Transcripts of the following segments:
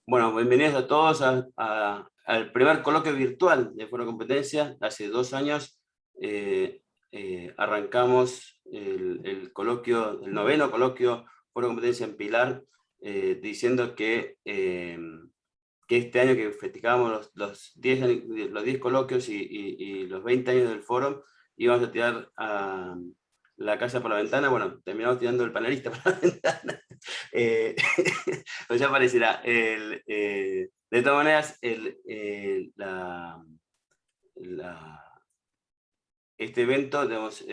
Bueno, bienvenidos a todos al primer coloquio virtual de Foro Competencia. Hace 2 años arrancamos el coloquio, el noveno coloquio Foro Competencia en Pilar, diciendo que este año que festejábamos los 10 coloquios y los 20 años del foro, íbamos a tirar a la casa por la ventana. Bueno, terminamos tirando el panelista por la ventana. Pues ya aparecerá. De todas maneras, este evento, digamos,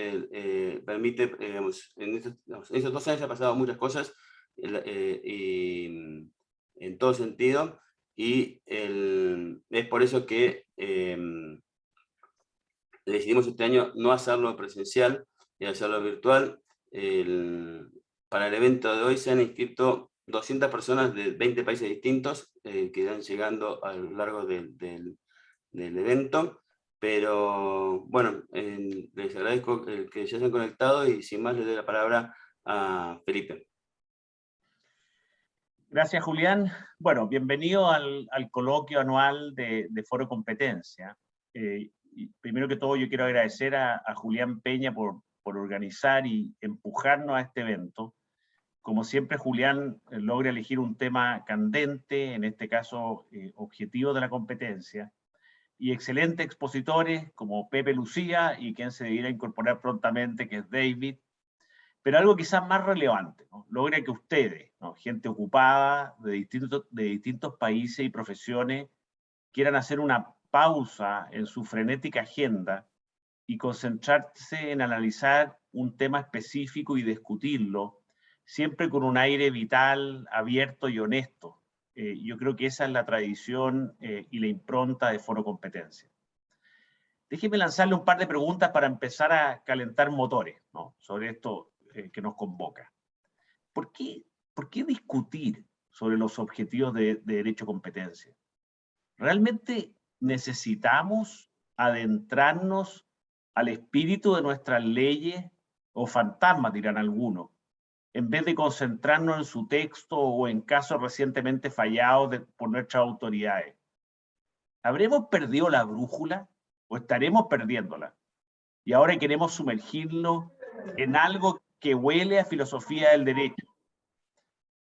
permite, digamos, en estos 2 años ha pasado muchas cosas, y en todo sentido, y es por eso que decidimos este año no hacerlo presencial y hacerlo virtual. Para el evento de hoy se han inscrito 200 personas de 20 países distintos, que irán llegando a lo largo del evento. Pero bueno, les agradezco que se hayan conectado y sin más le doy la palabra a Felipe. Gracias, Julián. Bueno, bienvenido al coloquio anual de Foro Competencia. Y primero que todo, yo quiero agradecer a Julián Peña por organizar y empujarnos a este evento. Como siempre, Julián logra elegir un tema candente, en este caso objetivo de la competencia, y excelentes expositores como Pepe Lucía y quien se debiera incorporar prontamente, que es David. Pero algo quizás más relevante, ¿no? Logra que ustedes, ¿no?, gente ocupada de distintos países y profesiones, quieran hacer una pausa en su frenética agenda y concentrarse en analizar un tema específico y discutirlo, siempre con un aire vital, abierto y honesto. Yo creo que esa es la tradición y la impronta de Foro Competencia. Déjeme lanzarle un par de preguntas para empezar a calentar motores, ¿no?, sobre esto que nos convoca. ¿Por qué discutir sobre los objetivos de derecho a competencia? ¿Realmente necesitamos adentrarnos al espíritu de nuestras leyes, o fantasmas, dirán algunos, en vez de concentrarnos en su texto o en casos recientemente fallados por nuestras autoridades? ¿Habremos perdido la brújula o estaremos perdiéndola? Y ahora queremos sumergirnos en algo que huele a filosofía del derecho.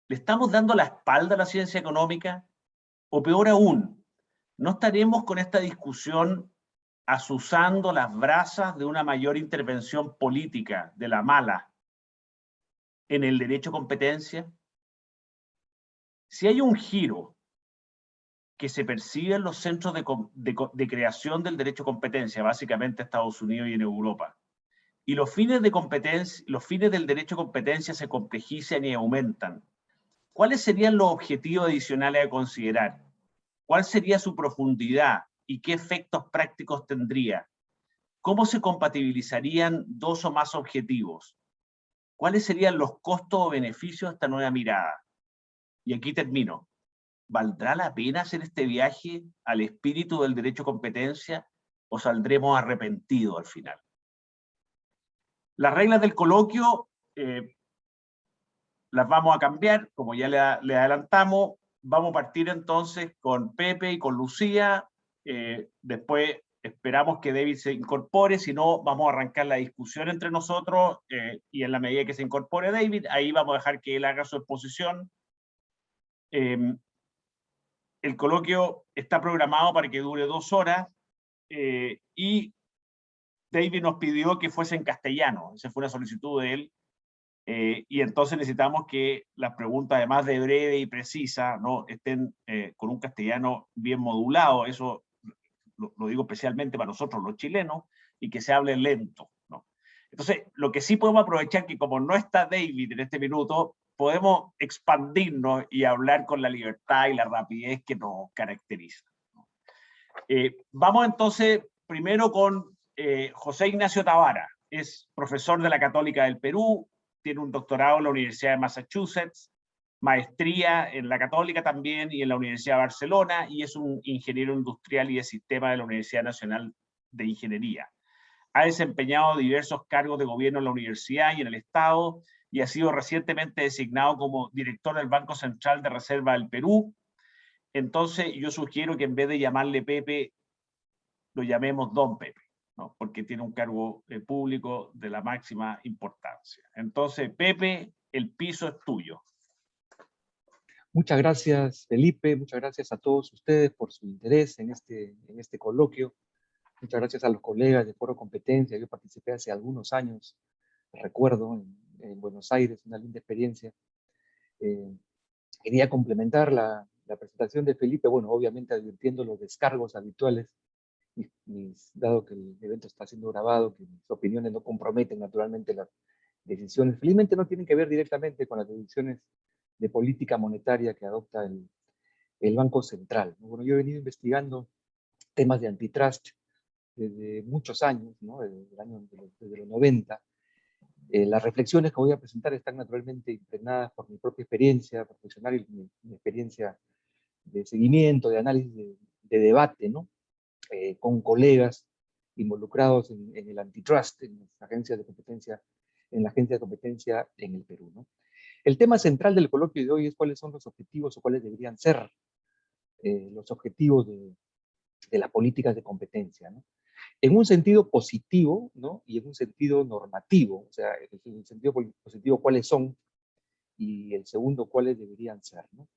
¿Le estamos dando la espalda a la ciencia económica? O peor aún, ¿no estaremos con esta discusión azuzando las brasas de una mayor intervención política, de la mala, en el derecho a competencia? Si hay un giro que se percibe en los centros de creación del derecho a competencia, básicamente en Estados Unidos y en Europa, y los fines del derecho a competencia se complejizan y aumentan, ¿cuáles serían los objetivos adicionales a considerar? ¿Cuál sería su profundidad y qué efectos prácticos tendría? ¿Cómo se compatibilizarían dos o más objetivos? ¿Cuáles serían los costos o beneficios de esta nueva mirada? Y aquí termino. ¿Valdrá la pena hacer este viaje al espíritu del derecho a competencia o saldremos arrepentidos al final? Las reglas del coloquio las vamos a cambiar, como ya le adelantamos. Vamos a partir entonces con Pepe y con Lucía. Después esperamos que David se incorpore, si no vamos a arrancar la discusión entre nosotros, y en la medida que se incorpore David, ahí vamos a dejar que él haga su exposición. El coloquio está programado para que dure 2 horas, y David nos pidió que fuese en castellano. Esa fue una solicitud de él. Y entonces necesitamos que las preguntas, además de breve y precisa, ¿no?, estén con un castellano bien modulado. Eso lo digo especialmente para nosotros los chilenos, y que se hable lento, ¿no? Entonces, lo que sí podemos aprovechar, que como no está David en este minuto, podemos expandirnos y hablar con la libertad y la rapidez que nos caracteriza, ¿no? Vamos entonces primero con José Ignacio Tavara. Es profesor de la Católica del Perú, tiene un doctorado en la Universidad de Massachusetts, maestría en la Católica también y en la Universidad de Barcelona, y es un ingeniero industrial y de sistema de la Universidad Nacional de Ingeniería. Ha desempeñado diversos cargos de gobierno en la universidad y en el Estado, y ha sido recientemente designado como director del Banco Central de Reserva del Perú. entonces yo sugiero que en vez de llamarle Pepe, lo llamemos Don Pepe, ¿no? Porque tiene un cargo público de la máxima importancia. Entonces, Pepe, el piso es tuyo. Muchas gracias, Felipe. Muchas gracias a todos ustedes por su interés en este coloquio. Muchas gracias a los colegas de Foro Competencia. Yo participé hace algunos años, recuerdo, en Buenos Aires, una linda experiencia. Quería complementar la presentación de Felipe, bueno, obviamente advirtiendo los descargos habituales, dado que el evento está siendo grabado, que mis opiniones no comprometen naturalmente las decisiones. Felizmente no tienen que ver directamente con las decisiones de política monetaria que adopta el Banco Central. Bueno, yo he venido investigando temas de antitrust desde muchos años, ¿no? Desde los 90. Las reflexiones que voy a presentar están naturalmente impregnadas por mi propia experiencia profesional y mi experiencia de seguimiento, de análisis, de debate, ¿no? Con colegas involucrados en el antitrust, en las agencias de competencia, en la agencia de competencia en el Perú, ¿no? El tema central del coloquio de hoy es cuáles son los objetivos o cuáles deberían ser los objetivos de las políticas de competencia, ¿no? En un sentido positivo, ¿no? Y en un sentido normativo, o sea, en el sentido positivo cuáles son y el segundo cuáles deberían ser, ¿no?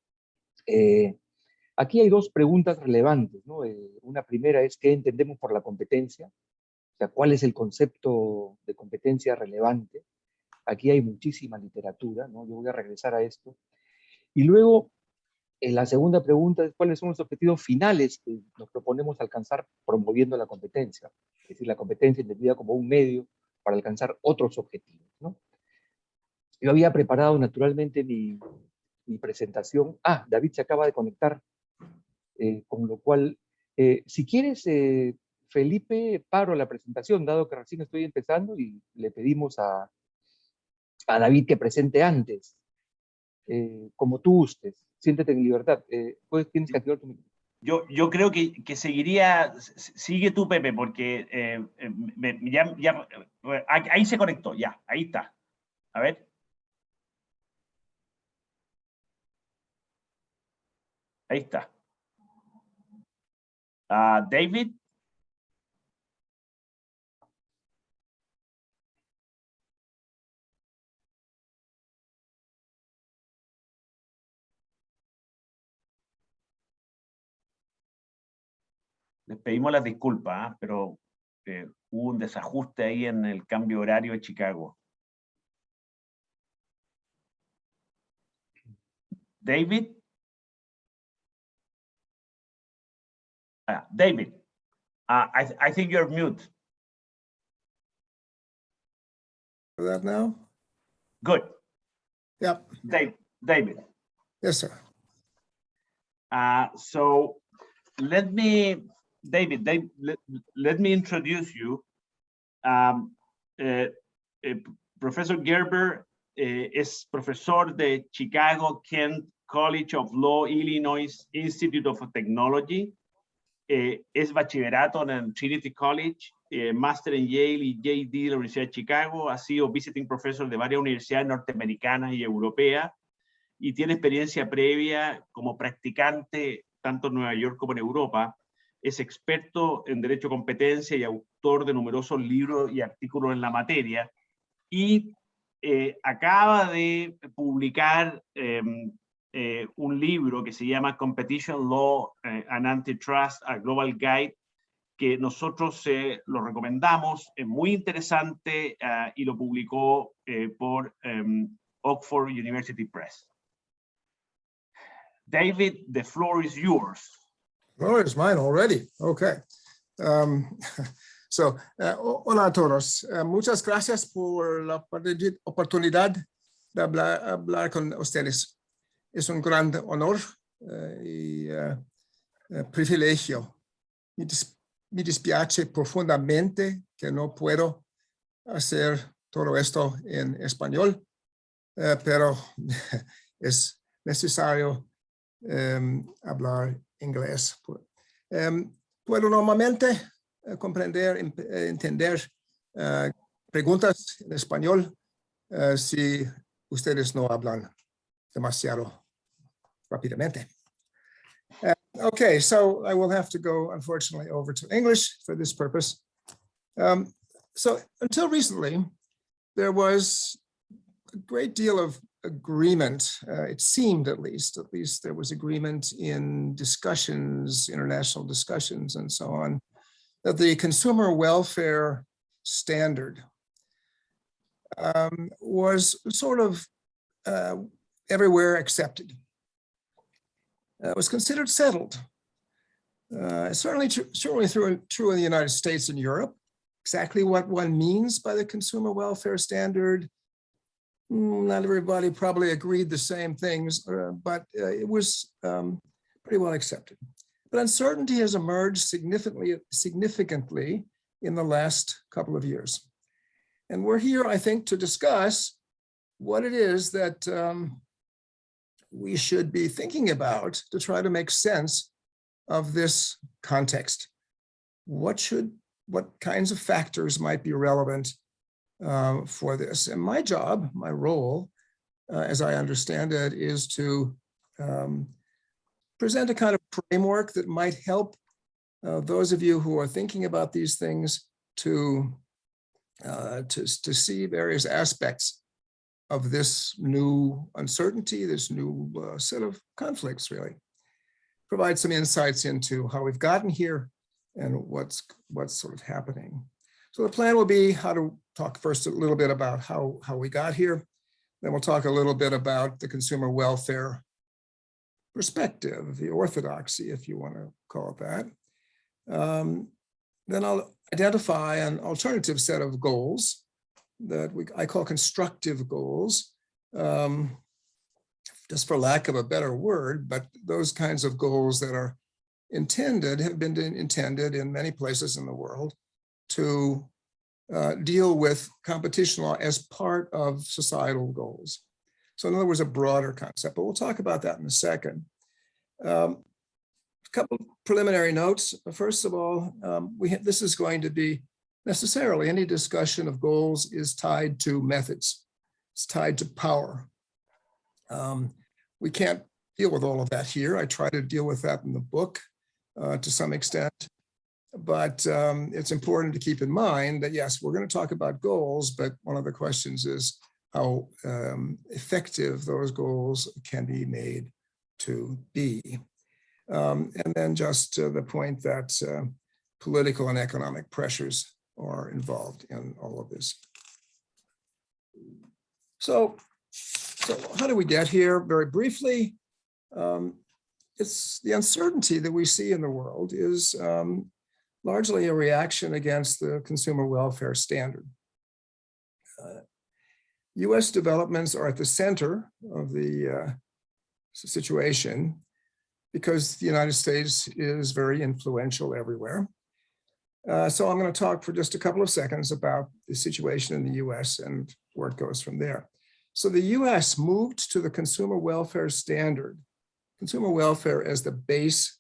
Aquí hay dos preguntas relevantes, ¿no? Una primera es ¿qué entendemos por la competencia? O sea, ¿cuál es el concepto de competencia relevante? Aquí hay muchísima literatura, ¿no? Yo voy a regresar a esto. Y luego, la segunda pregunta es ¿cuáles son los objetivos finales que nos proponemos alcanzar promoviendo la competencia? Es decir, la competencia entendida como un medio para alcanzar otros objetivos, ¿no? Yo había preparado naturalmente mi presentación. Ah, David se acaba de conectar, con lo cual, si quieres, Felipe, paro la presentación, dado que recién estoy empezando y le pedimos a David que presente antes, como tú gustes. Siéntete en libertad. Pues tienes que activar tu micrófono. Yo creo que seguiría, sigue tú, Pepe, porque ahí se conectó, ya, ahí está. A ver. Ahí está. David. Les pedimos las disculpas, pero hubo un desajuste ahí en el cambio horario de Chicago. David. David, I think you're mute. That now? Good. Yep. David. Yes, sir. So let me, David, let me introduce you. Professor Gerber es profesor de Chicago Kent College of Law, Illinois Institute of Technology. Es bachillerato en el Trinity College, máster en Yale y JD de la Universidad de Chicago. Ha sido visiting professor de varias universidades norteamericanas y europeas y tiene experiencia previa como practicante tanto en Nueva York como en Europa. Es experto en derecho de competencia y autor de numerosos libros y artículos en la materia. Y acaba de publicar un libro que se llama Competition Law and Antitrust, a Global Guide, que nosotros lo recomendamos, es muy interesante y lo publicó por Oxford University Press. David, the floor is yours. The floor is mine already. Okay. Hola a todos. Muchas gracias por la oportunidad de hablar con ustedes. Es un gran honor y privilegio. Me despiace profundamente que no puedo hacer todo esto en español, pero es necesario hablar inglés. Puedo normalmente comprender, entender preguntas en español si ustedes no hablan demasiado rápidamente. Okay, so I will have to go, unfortunately, over to English for this purpose. So until recently, there was a great deal of agreement, it seemed at least there was agreement in discussions, international discussions and so on, that the consumer welfare standard was sort of everywhere accepted. It was considered settled. Certainly true in the United States and Europe. Exactly what one means by the consumer welfare standard, not everybody probably agreed the same things, but it was pretty well accepted. But uncertainty has emerged significantly in the last couple of years. And we're here, I think, to discuss what it is that we should be thinking about to try to make sense of this context. What kinds of factors might be relevant for this? And my job, my role, as I understand it, is to present a kind of framework that might help those of you who are thinking about these things to see various aspects of this new uncertainty, this new set of conflicts, really. Provide some insights into how we've gotten here and what's sort of happening. So the plan will be how to talk first a little bit about how we got here. Then we'll talk a little bit about the consumer welfare perspective, the orthodoxy, if you want to call it that. Then I'll identify an alternative set of goals that I call constructive goals, just for lack of a better word, but those kinds of goals that are have been intended in many places in the world to deal with competition law as part of societal goals. So in other words, a broader concept, but we'll talk about that in a second. A couple of preliminary notes. First of all, this is going to be necessarily, any discussion of goals is tied to methods. It's tied to power. We can't deal with all of that here. I try to deal with that in the book to some extent, but it's important to keep in mind that yes, we're going to talk about goals, but one of the questions is how effective those goals can be made to be. And then just the point that political and economic pressures are involved in all of this. So how do we get here? Very briefly, it's the uncertainty that we see in the world is largely a reaction against the consumer welfare standard. US developments are at the center of the situation because the United States is very influential everywhere. So I'm going to talk for just a couple of seconds about the situation in the US and where it goes from there. So the US moved to the consumer welfare standard, consumer welfare as the base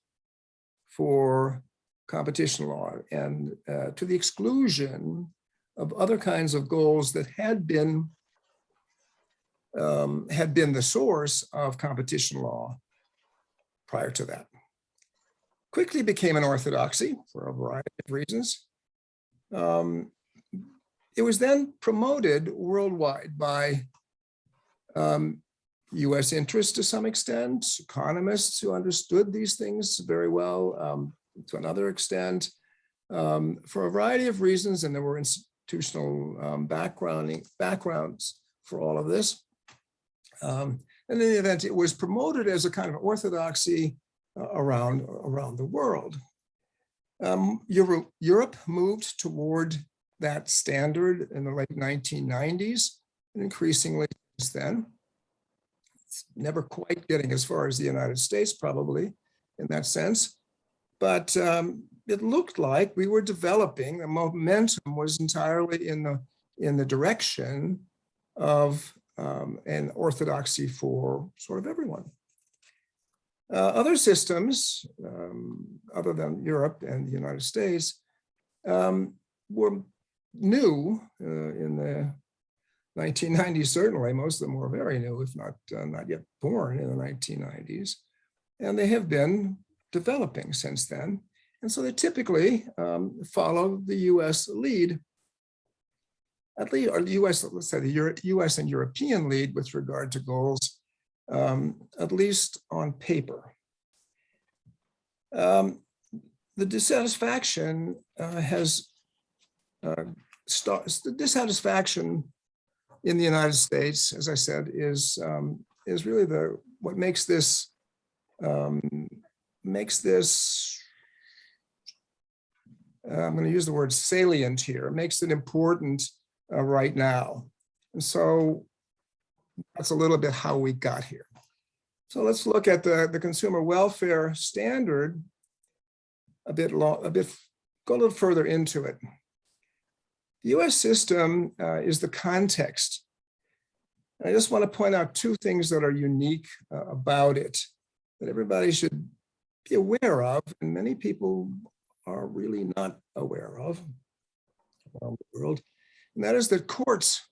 for competition law, and to the exclusion of other kinds of goals that had been the source of competition law prior to that. Quickly became an orthodoxy for a variety of reasons. It was then promoted worldwide by US interests to some extent, economists who understood these things very well to another extent, for a variety of reasons, and there were institutional backgrounds for all of this. And in the event, it was promoted as a kind of orthodoxy around the world. Europe moved toward that standard in the late 1990s, and increasingly since then. It's never quite getting as far as the United States, probably, in that sense. But it looked like we were developing, the momentum was entirely in the direction of an orthodoxy for sort of everyone. Other systems, other than Europe and the United States, were new in the 1990s, certainly. Most of them were very new, if not yet born in the 1990s. And they have been developing since then. And so they typically follow the US lead, at least, or the US, let's say the US and European lead with regard to goals, at least on paper. The dissatisfaction the dissatisfaction in the United States, as I said, is really what makes this I'm going to use the word salient here, makes it important right now. And so that's a little bit how we got here. So let's look at the consumer welfare standard go a little further into it. The US system is the context. And I just want to point out two things that are unique about it that everybody should be aware of, and many people are really not aware of around the world. And that is that courts,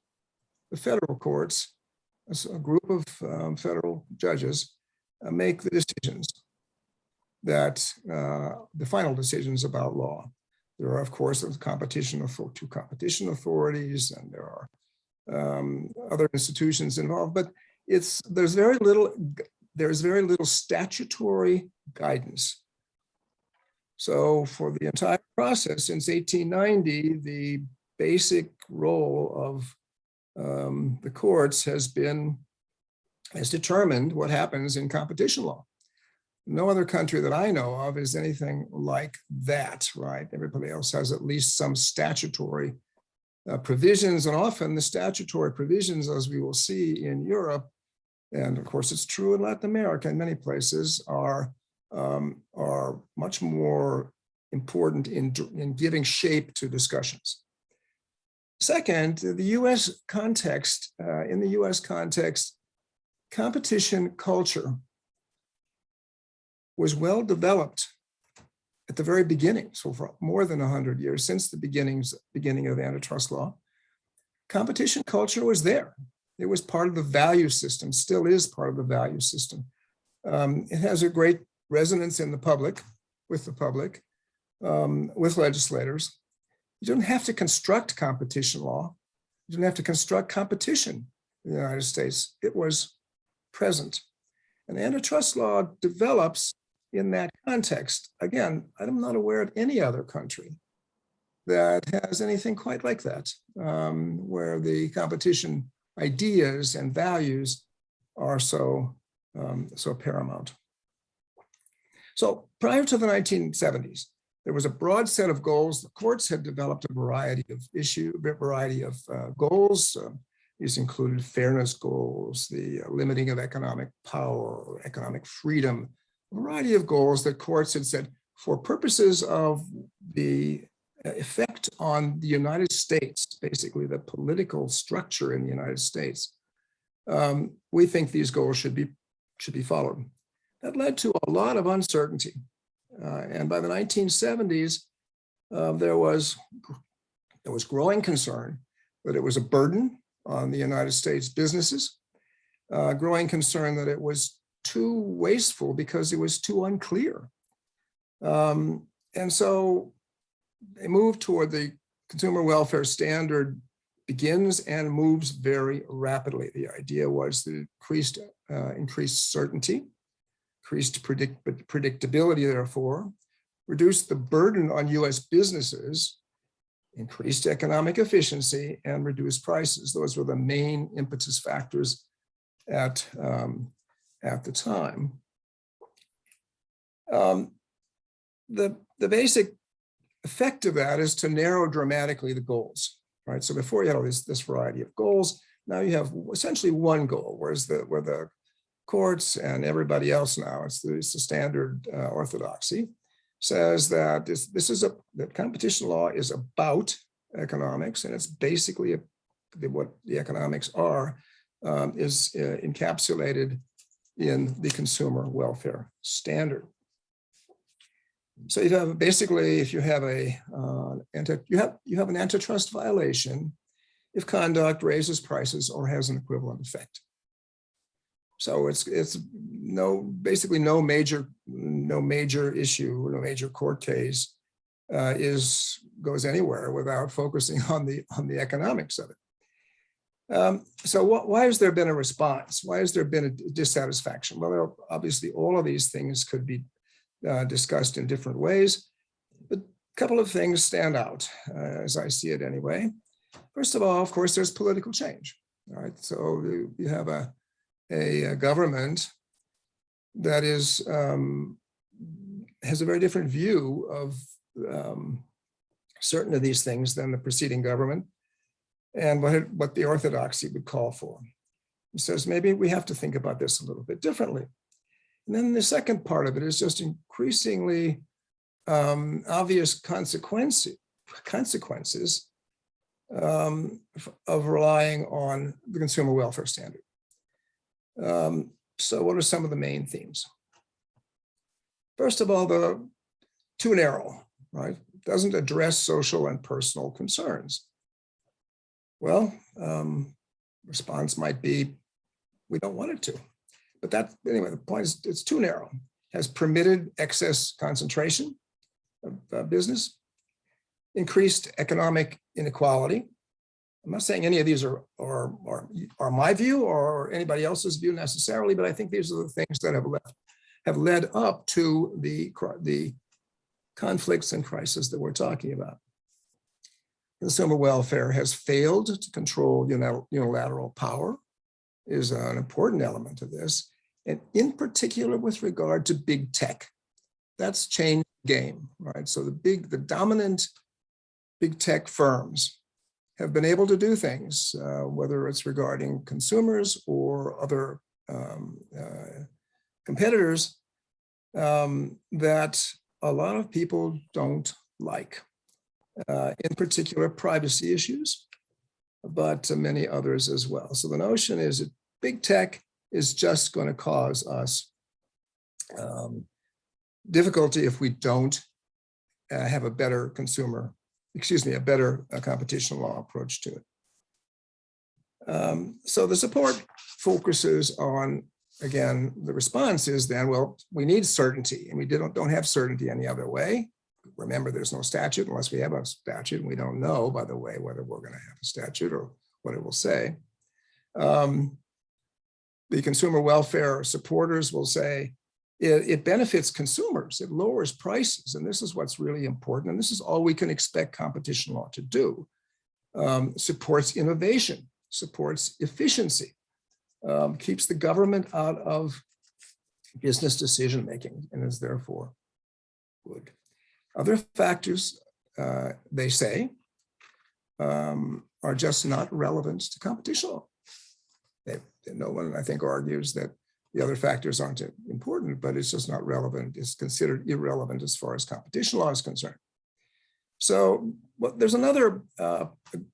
the federal courts, a group of federal judges make the decisions that the final decisions about law. There are, of course, two competition authorities, and there are other institutions involved, but there's very little statutory guidance. So for the entire process since 1890, the basic role of the courts has determined what happens in competition law. No other country that I know of is anything like that, right? Everybody else has at least some statutory provisions, and often the statutory provisions, as we will see in Europe, and of course it's true in Latin America in many places, are much more important in giving shape to discussions. Second, the US context, in the US context, competition culture was well developed at the very beginning. So for more than 100 years, since the beginning of antitrust law, competition culture was there. It was part of the value system, still is part of the value system. It has a great resonance in the public, with legislators. You don't have to construct competition law. You don't have to construct competition in the United States. It was present. And antitrust law develops in that context. Again, I'm not aware of any other country that has anything quite like that, where the competition ideas and values are so paramount. So prior to the 1970s, there was a broad set of goals. The courts had developed a variety of goals. These included fairness goals, the limiting of economic power, economic freedom, a variety of goals that courts had said, for purposes of the effect on the United States, basically the political structure in the United States, we think these goals should be followed. That led to a lot of uncertainty. And by the 1970s, there was growing concern that it was a burden on the United States businesses, growing concern that it was too wasteful because it was too unclear. And so they moved toward the consumer welfare standard begins and moves very rapidly. The idea was the increased certainty, increased predictability, therefore, reduced the burden on US businesses, increased economic efficiency, and reduced prices. Those were the main impetus factors at the time. The basic effect of that is to narrow dramatically the goals, right? So before you had all this variety of goals, now you have essentially one goal, where the courts and everybody else now, it's the standard orthodoxy, says that that competition law is about economics, and it's basically what the economics are, is encapsulated in the consumer welfare standard. So you have basically, if you have an antitrust violation if conduct raises prices or has an equivalent effect. So it's basically no major issue, no major court case goes anywhere without focusing on the economics of it. So why has there been a response? Why has there been a dissatisfaction? Well, obviously all of these things could be discussed in different ways, but a couple of things stand out, as I see it anyway. First of all, of course, there's political change. All right, so you have a government that has a very different view of certain of these things than the preceding government and what the orthodoxy would call for. It says maybe we have to think about this a little bit differently. And then the second part of it is just increasingly obvious consequences of relying on the consumer welfare standard. So what are some of the main themes? First of all, the too narrow, right? Doesn't address social and personal concerns. Well, response might be, we don't want it to. But that, anyway, the point is it's too narrow. Has permitted excess concentration of business, increased economic inequality. I'm not saying any of these are my view or anybody else's view necessarily, but I think these are the things that have led up to the conflicts and crises that we're talking about. Consumer welfare has failed to control unilateral power, is an important element of this, and in particular with regard to big tech. That's changed the game, right? So the dominant big tech firms have been able to do things, whether it's regarding consumers or other competitors, that a lot of people don't like. In particular, privacy issues, but many others as well. So the notion is that big tech is just going to cause us difficulty if we don't have a better a better competition law approach to it. So the support focuses on, again, the response is then, well, we need certainty, and we don't have certainty any other way. Remember, there's no statute unless we have a statute, and we don't know, by the way, whether we're going to have a statute or what it will say. The consumer welfare supporters will say it benefits consumers, it lowers prices, and this is what's really important, and this is all we can expect competition law to do. Supports innovation, supports efficiency, keeps the government out of business decision-making, and is therefore good. Other factors, they say, are just not relevant to competition law. No one, I think, argues that the other factors aren't important, but it's just not relevant. It's considered irrelevant as far as competition law is concerned. So there's another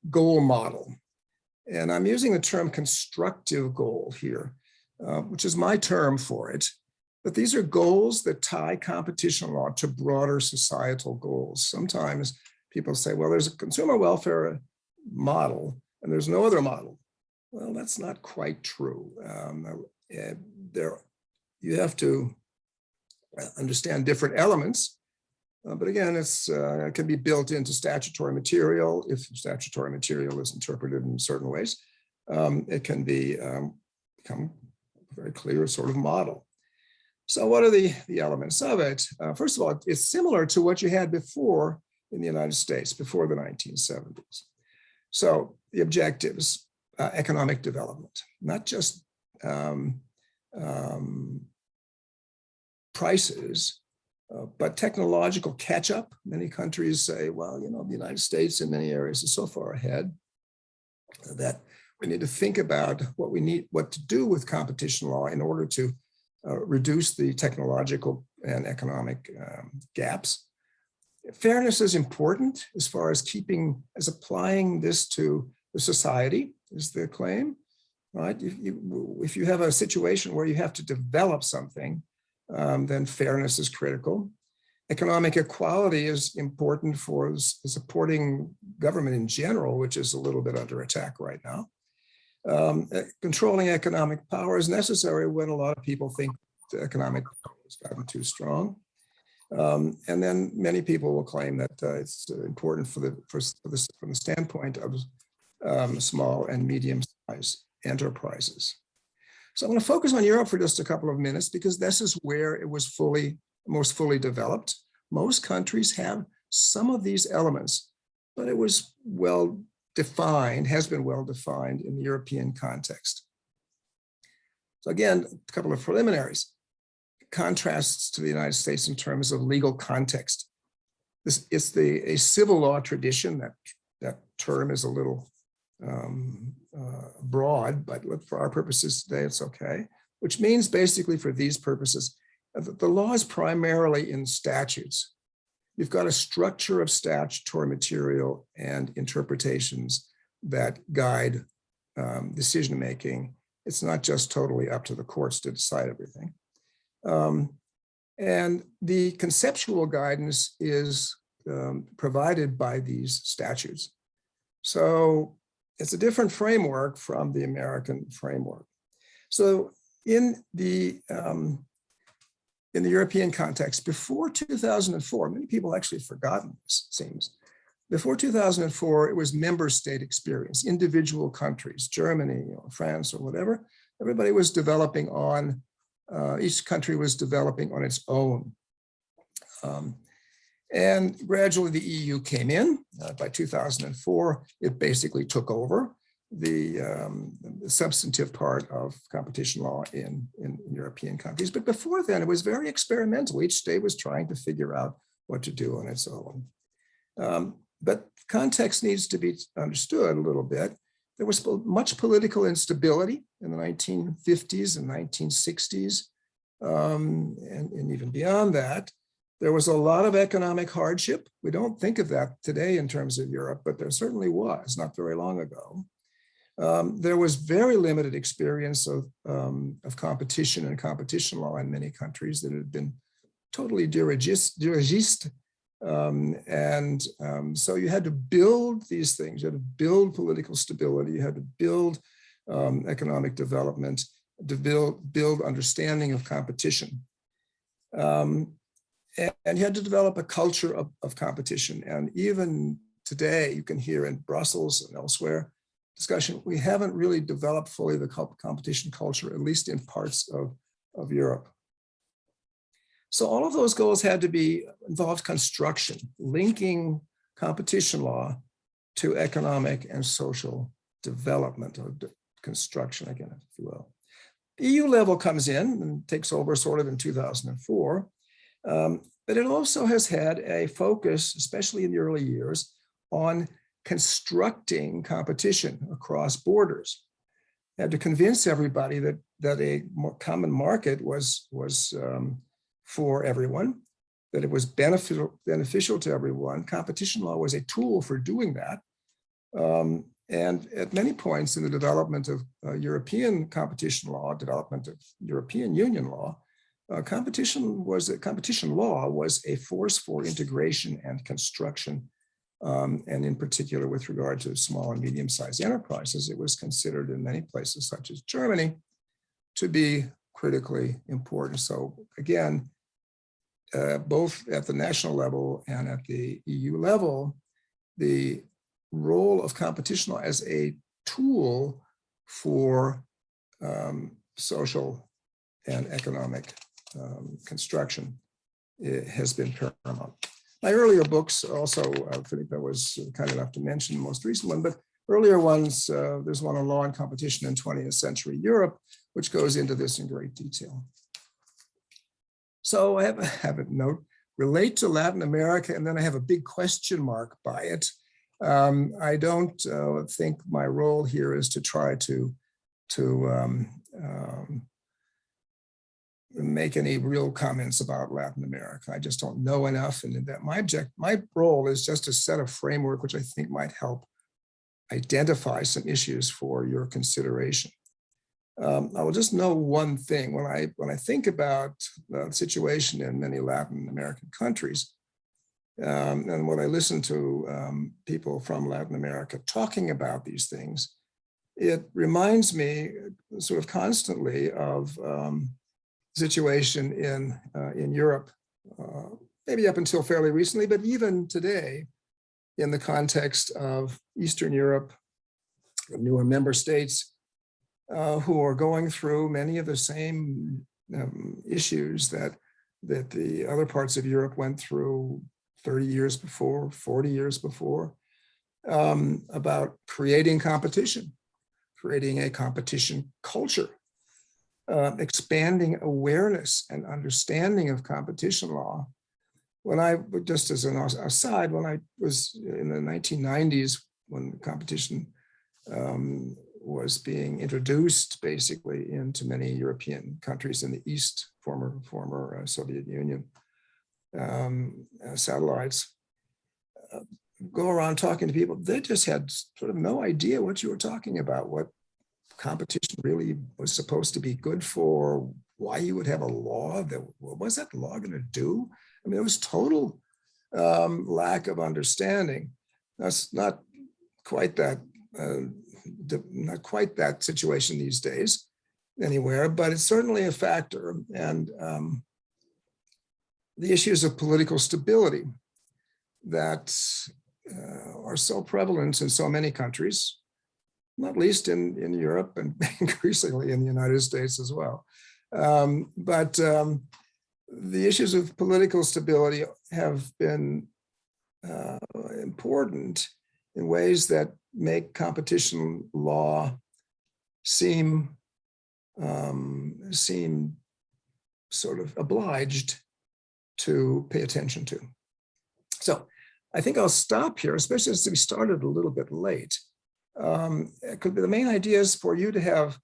goal model, and I'm using the term constructive goal here, which is my term for it. But these are goals that tie competition law to broader societal goals. Sometimes people say, well, there's a consumer welfare model and there's no other model. Well, that's not quite true. You have to understand different elements. But again, it can be built into statutory material. If statutory material is interpreted in certain ways, it can become a very clear sort of model. So what are the elements of it? First of all, it's similar to what you had before in the United States, before the 1970s. So the objectives, economic development, not just prices, but technological catch-up. Many countries say, well, you know, the United States in many areas is so far ahead that we need to think about what to do with competition law in order to reduce the technological and economic gaps. Fairness is important as far as applying this to the society, is the claim, right? If you have a situation where you have to develop something, then fairness is critical. Economic equality is important for supporting government in general, which is a little bit under attack right now. Controlling economic power is necessary when a lot of people think the economic power has gotten too strong. And then many people will claim that it's important from the standpoint of small and medium-sized enterprises. So I'm going to focus on Europe for just a couple of minutes because this is where it was most fully developed. Most countries have some of these elements, but it was well defined, has been well defined in the European context. So again, a couple of preliminaries. Contrasts to the United States in terms of legal context. It's a civil law tradition. That term is a little broad, but for our purposes today, it's okay. Which means basically for these purposes, the law is primarily in statutes. You've got a structure of statutory material and interpretations that guide decision-making. It's not just totally up to the courts to decide everything. And the conceptual guidance is provided by these statutes. So it's a different framework from the American framework. So in the European context, before 2004, many people actually have forgotten this, it seems. Before 2004, it was member state experience, individual countries, Germany or France or whatever. Everybody was developing on, each country was developing on its own. And gradually the EU came in. By 2004, it basically took over the substantive part of competition law in European countries. But before then, it was very experimental. Each state was trying to figure out what to do on its own. But context needs to be understood a little bit. There was much political instability in the 1950s and 1960s, and even beyond that. There was a lot of economic hardship. We don't think of that today in terms of Europe, but there certainly was not very long ago. There was very limited experience of competition and competition law in many countries that had been totally dirigiste. So you had to build these things. You had to build political stability. You had to build economic development, to build understanding of competition. And you had to develop a culture of competition. And even today, you can hear in Brussels and elsewhere, discussion, we haven't really developed fully the competition culture, at least in parts of Europe. So all of those goals had to be involved construction, linking competition law to economic and social development or construction, again, if you will. The EU level comes in and takes over sort of in 2004. But it also has had a focus, especially in the early years, on constructing competition across borders. They had to convince everybody that a more common market was for everyone, that it was beneficial to everyone. Competition law was a tool for doing that. And at many points in the development of European competition law, development of European Union law, competition law was a force for integration and construction. And in particular, with regard to small and medium-sized enterprises, it was considered in many places, such as Germany, to be critically important. So again, both at the national level and at the EU level, the role of competition law as a tool for social and economic construction has been paramount. My earlier books also, Felipe was kind enough to mention the most recent one, but earlier ones, there's one on law and competition in 20th century Europe, which goes into this in great detail. So I have a note, relate to Latin America, and then I have a big question mark by it. I don't think my role here is to try to make any real comments about Latin America. I just don't know enough, and that my role is just to set a framework which I think might help identify some issues for your consideration. I will just know one thing. When I think about the situation in many Latin American countries, and when I listen to people from Latin America talking about these things, it reminds me sort of constantly of situation in Europe, maybe up until fairly recently, but even today, in the context of Eastern Europe, newer member states who are going through many of the same issues that the other parts of Europe went through 30 years before, 40 years before, about creating competition, creating a competition culture, expanding awareness and understanding of competition law. When I, just as an aside, when I was in the 1990s, when competition was being introduced basically into many European countries in the East, former Soviet Union satellites, go around talking to people, they just had sort of no idea what you were talking about, what competition really was supposed to be good for, why you would have a law, that what was that law going to do? I mean, it was total lack of understanding. That's not quite that situation these days anywhere, but it's certainly a factor. And the issues of political stability that are so prevalent in so many countries, not least in Europe and increasingly in the United States as well. But the issues of political stability have been important in ways that make competition law seem sort of obliged to pay attention to. So I think I'll stop here, especially since we started a little bit late. The main idea is for you to have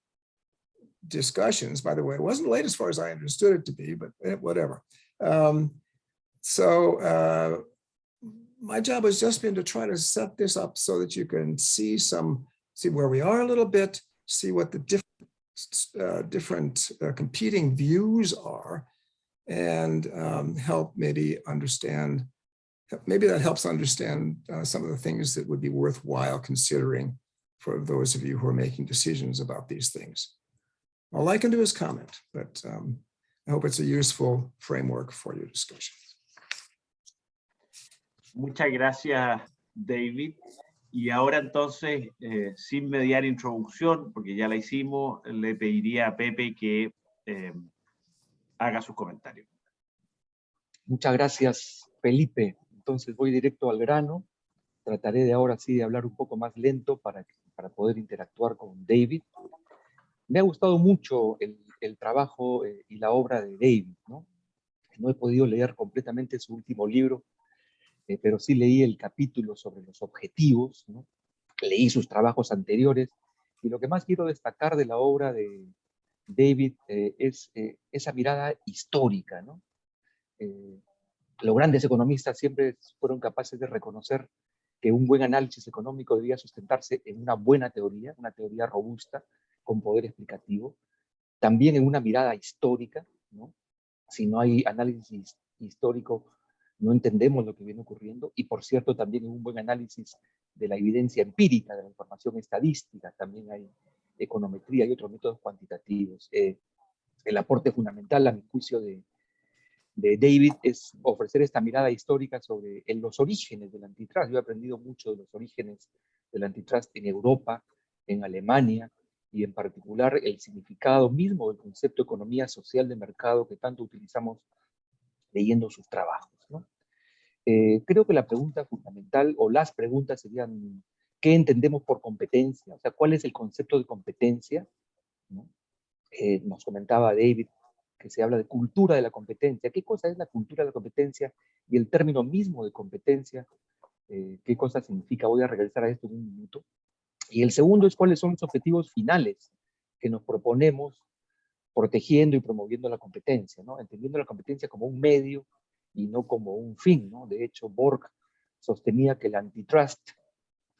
discussions. By the way, it wasn't late as far as I understood it to be, but whatever. My job has just been to try to set this up so that you can see where we are a little bit, see what the different competing views are, and help maybe understand. Maybe that helps understand some of the things that would be worthwhile considering for those of you who are making decisions about these things. All I can do is comment, but I hope it's a useful framework for your discussion. Muchas gracias, David. Y ahora entonces, sin mediar introducción, porque ya la hicimos, le pediría a Pepe que haga sus comentarios. Muchas gracias, Felipe. Entonces voy directo al grano. Trataré de ahora sí de hablar un poco más lento para poder interactuar con David. Me ha gustado mucho el trabajo y la obra de David, ¿no? No he podido leer completamente su último libro, pero sí leí el capítulo sobre los objetivos, ¿no? Leí sus trabajos anteriores, y lo que más quiero destacar de la obra de David es esa mirada histórica, ¿no? Los grandes economistas siempre fueron capaces de reconocer que un buen análisis económico debía sustentarse en una buena teoría, una teoría robusta, con poder explicativo, también en una mirada histórica, ¿no? Si no hay análisis histórico, no entendemos lo que viene ocurriendo, y por cierto también en un buen análisis de la evidencia empírica, de la información estadística, también hay econometría y otros métodos cuantitativos. El aporte fundamental, a mi juicio, de David es ofrecer esta mirada histórica sobre los orígenes del antitrust. Yo he aprendido mucho de los orígenes del antitrust en Europa, en Alemania, y en particular el significado mismo del concepto de economía social de mercado que tanto utilizamos leyendo sus trabajos, ¿no? Creo que la pregunta fundamental, o las preguntas serían, ¿qué entendemos por competencia? O sea, ¿cuál es el concepto de competencia? ¿No? Nos comentaba David que se habla de cultura de la competencia. ¿Qué cosa es la cultura de la competencia? Y el término mismo de competencia, ¿qué cosa significa? Voy a regresar a esto en un minuto. Y el segundo es cuáles son los objetivos finales que nos proponemos protegiendo y promoviendo la competencia, ¿no? Entendiendo la competencia como un medio y no como un fin, ¿no? De hecho, Borg sostenía que el antitrust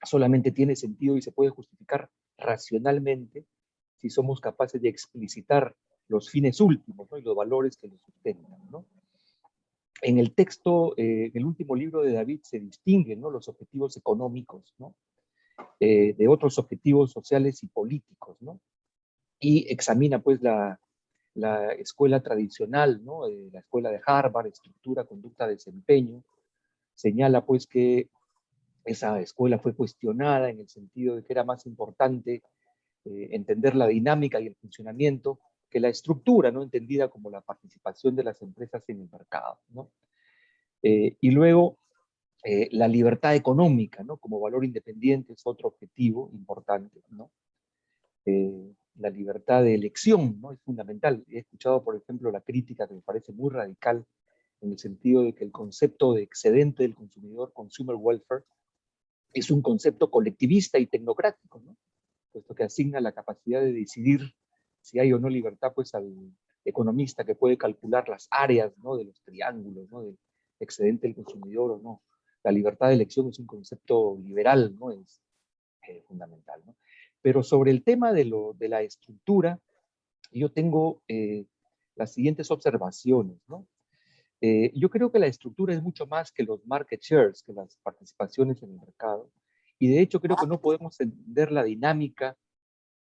solamente tiene sentido y se puede justificar racionalmente si somos capaces de explicitar los fines últimos, ¿no? Y los valores que los sustentan, ¿no? En el texto, en el último libro de David se distinguen, ¿no? Los objetivos económicos, ¿no? de otros objetivos sociales y políticos, ¿no? Y examina pues la escuela tradicional, ¿no? La escuela de Harvard, estructura, conducta, desempeño. Señala pues que esa escuela fue cuestionada en el sentido de que era más importante entender la dinámica y el funcionamiento que la estructura, ¿no? Entendida como la participación de las empresas en el mercado, ¿no? Y luego la libertad económica, ¿no? Como valor independiente es otro objetivo importante, ¿no? La libertad de elección, ¿no? Es fundamental. He escuchado, por ejemplo, la crítica que me parece muy radical en el sentido de que el concepto de excedente del consumidor, consumer welfare, es un concepto colectivista y tecnocrático, ¿no? Puesto que asigna la capacidad de decidir si hay o no libertad, pues al economista que puede calcular las áreas, ¿no? De los triángulos, ¿no? Del excedente del consumidor o no. La libertad de elección es un concepto liberal, ¿no? Es fundamental, ¿no? Pero sobre el tema de la estructura, yo tengo las siguientes observaciones, ¿no? Yo creo que la estructura es mucho más que los market shares, que las participaciones en el mercado. Y de hecho creo que no podemos entender la dinámica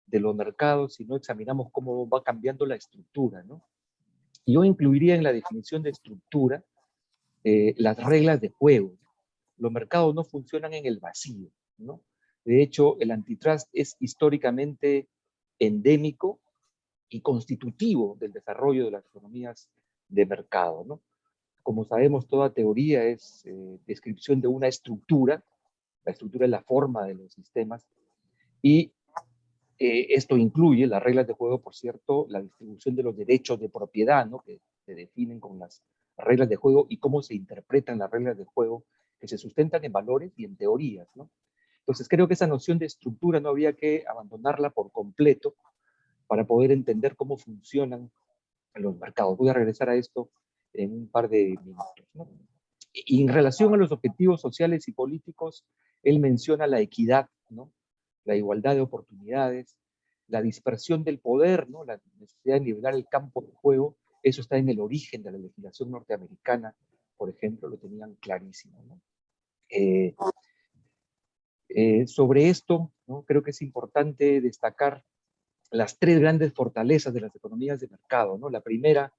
de los mercados si no examinamos cómo va cambiando la estructura, ¿no? Y yo incluiría en la definición de estructura las reglas de juego. Los mercados no funcionan en el vacío, ¿no? De hecho, el antitrust es históricamente endémico y constitutivo del desarrollo de las economías de mercado, ¿no? Como sabemos, toda teoría es descripción de una estructura. La estructura es la forma de los sistemas. Y esto incluye las reglas de juego, por cierto, la distribución de los derechos de propiedad, ¿no? Que se definen con las reglas de juego y cómo se interpretan las reglas de juego que se sustentan en valores y en teorías, ¿no? Entonces creo que esa noción de estructura no había que abandonarla por completo para poder entender cómo funcionan los mercados. Voy a regresar a esto en un par de minutos, ¿no? Y en relación a los objetivos sociales y políticos, él menciona la equidad, ¿no? La igualdad de oportunidades, la dispersión del poder, ¿no? La necesidad de nivelar el campo de juego. Eso está en el origen de la legislación norteamericana, por ejemplo, lo tenían clarísimo, ¿no? Sobre esto, ¿no? Creo que es importante destacar las tres grandes fortalezas de las economías de mercado, ¿no? La primera,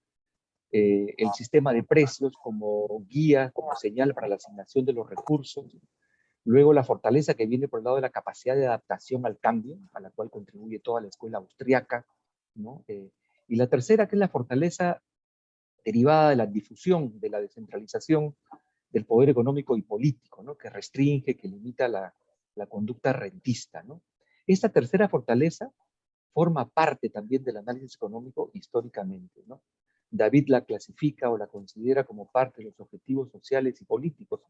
el sistema de precios como guía, como señal para la asignación de los recursos. Luego la fortaleza que viene por el lado de la capacidad de adaptación al cambio, a la cual contribuye toda la escuela austriaca, ¿no? Y la tercera, que es la fortaleza derivada de la difusión, de la descentralización del poder económico y político, ¿no? Que restringe, que limita la conducta rentista, ¿no? Esta tercera fortaleza forma parte también del análisis económico históricamente, ¿no? David la clasifica o la considera como parte de los objetivos sociales y políticos,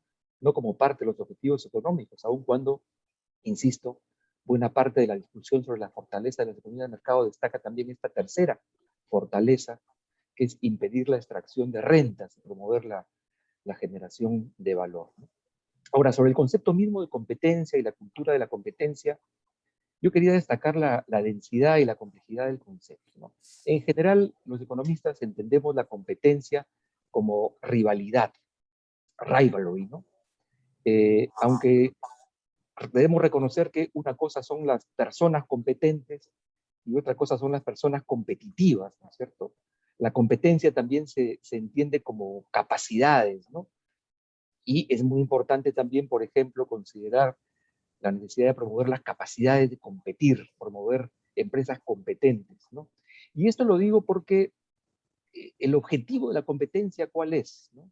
no como parte de los objetivos económicos, aun cuando, insisto, buena parte de la discusión sobre la fortaleza de las economías de mercado destaca también esta tercera fortaleza, que es impedir la extracción de rentas y promover la generación de valor, ¿no? Ahora, sobre el concepto mismo de competencia y la cultura de la competencia, yo quería destacar la densidad y la complejidad del concepto, ¿no? En general, los economistas entendemos la competencia como rivalidad, rivalry, ¿no? Aunque debemos reconocer que una cosa son las personas competentes y otra cosa son las personas competitivas, ¿no es cierto? La competencia también se entiende como capacidades, ¿no? Y es muy importante también, por ejemplo, considerar la necesidad de promover las capacidades de competir, promover empresas competentes, ¿no? Y esto lo digo porque el objetivo de la competencia, ¿cuál es? ¿No?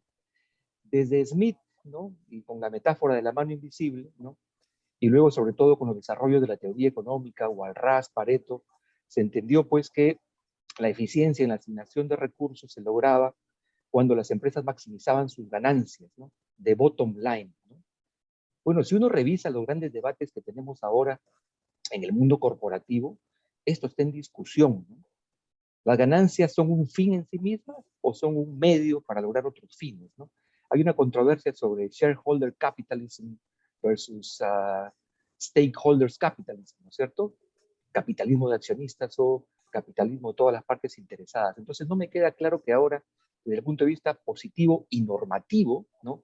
Desde Smith, ¿no? Y con la metáfora de la mano invisible, ¿no? Y luego sobre todo con los desarrollos de la teoría económica, Walras, Pareto, se entendió pues que la eficiencia en la asignación de recursos se lograba cuando las empresas maximizaban sus ganancias, ¿no? De bottom line, ¿no? Bueno, si uno revisa los grandes debates que tenemos ahora en el mundo corporativo, esto está en discusión, ¿no? ¿Las ganancias son un fin en sí mismas o son un medio para lograr otros fines, ¿no? Hay una controversia sobre shareholder capitalism versus stakeholders capitalism, ¿no es cierto? Capitalismo de accionistas o capitalismo de todas las partes interesadas. Entonces no me queda claro que ahora, desde el punto de vista positivo y normativo, ¿no?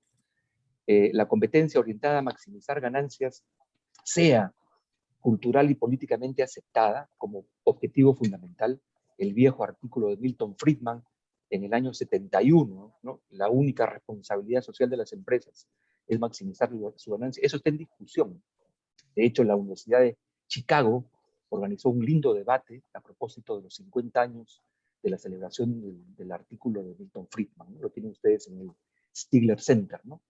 La competencia orientada a maximizar ganancias sea cultural y políticamente aceptada como objetivo fundamental. El viejo artículo de Milton Friedman en el año 71, ¿no? La única responsabilidad social de las empresas es maximizar su ganancia. Eso está en discusión. De hecho, la Universidad de Chicago organizó un lindo debate a propósito de los 50 años de la celebración del artículo de Milton Friedman, ¿no? Lo tienen ustedes en el Stigler Center, ¿no?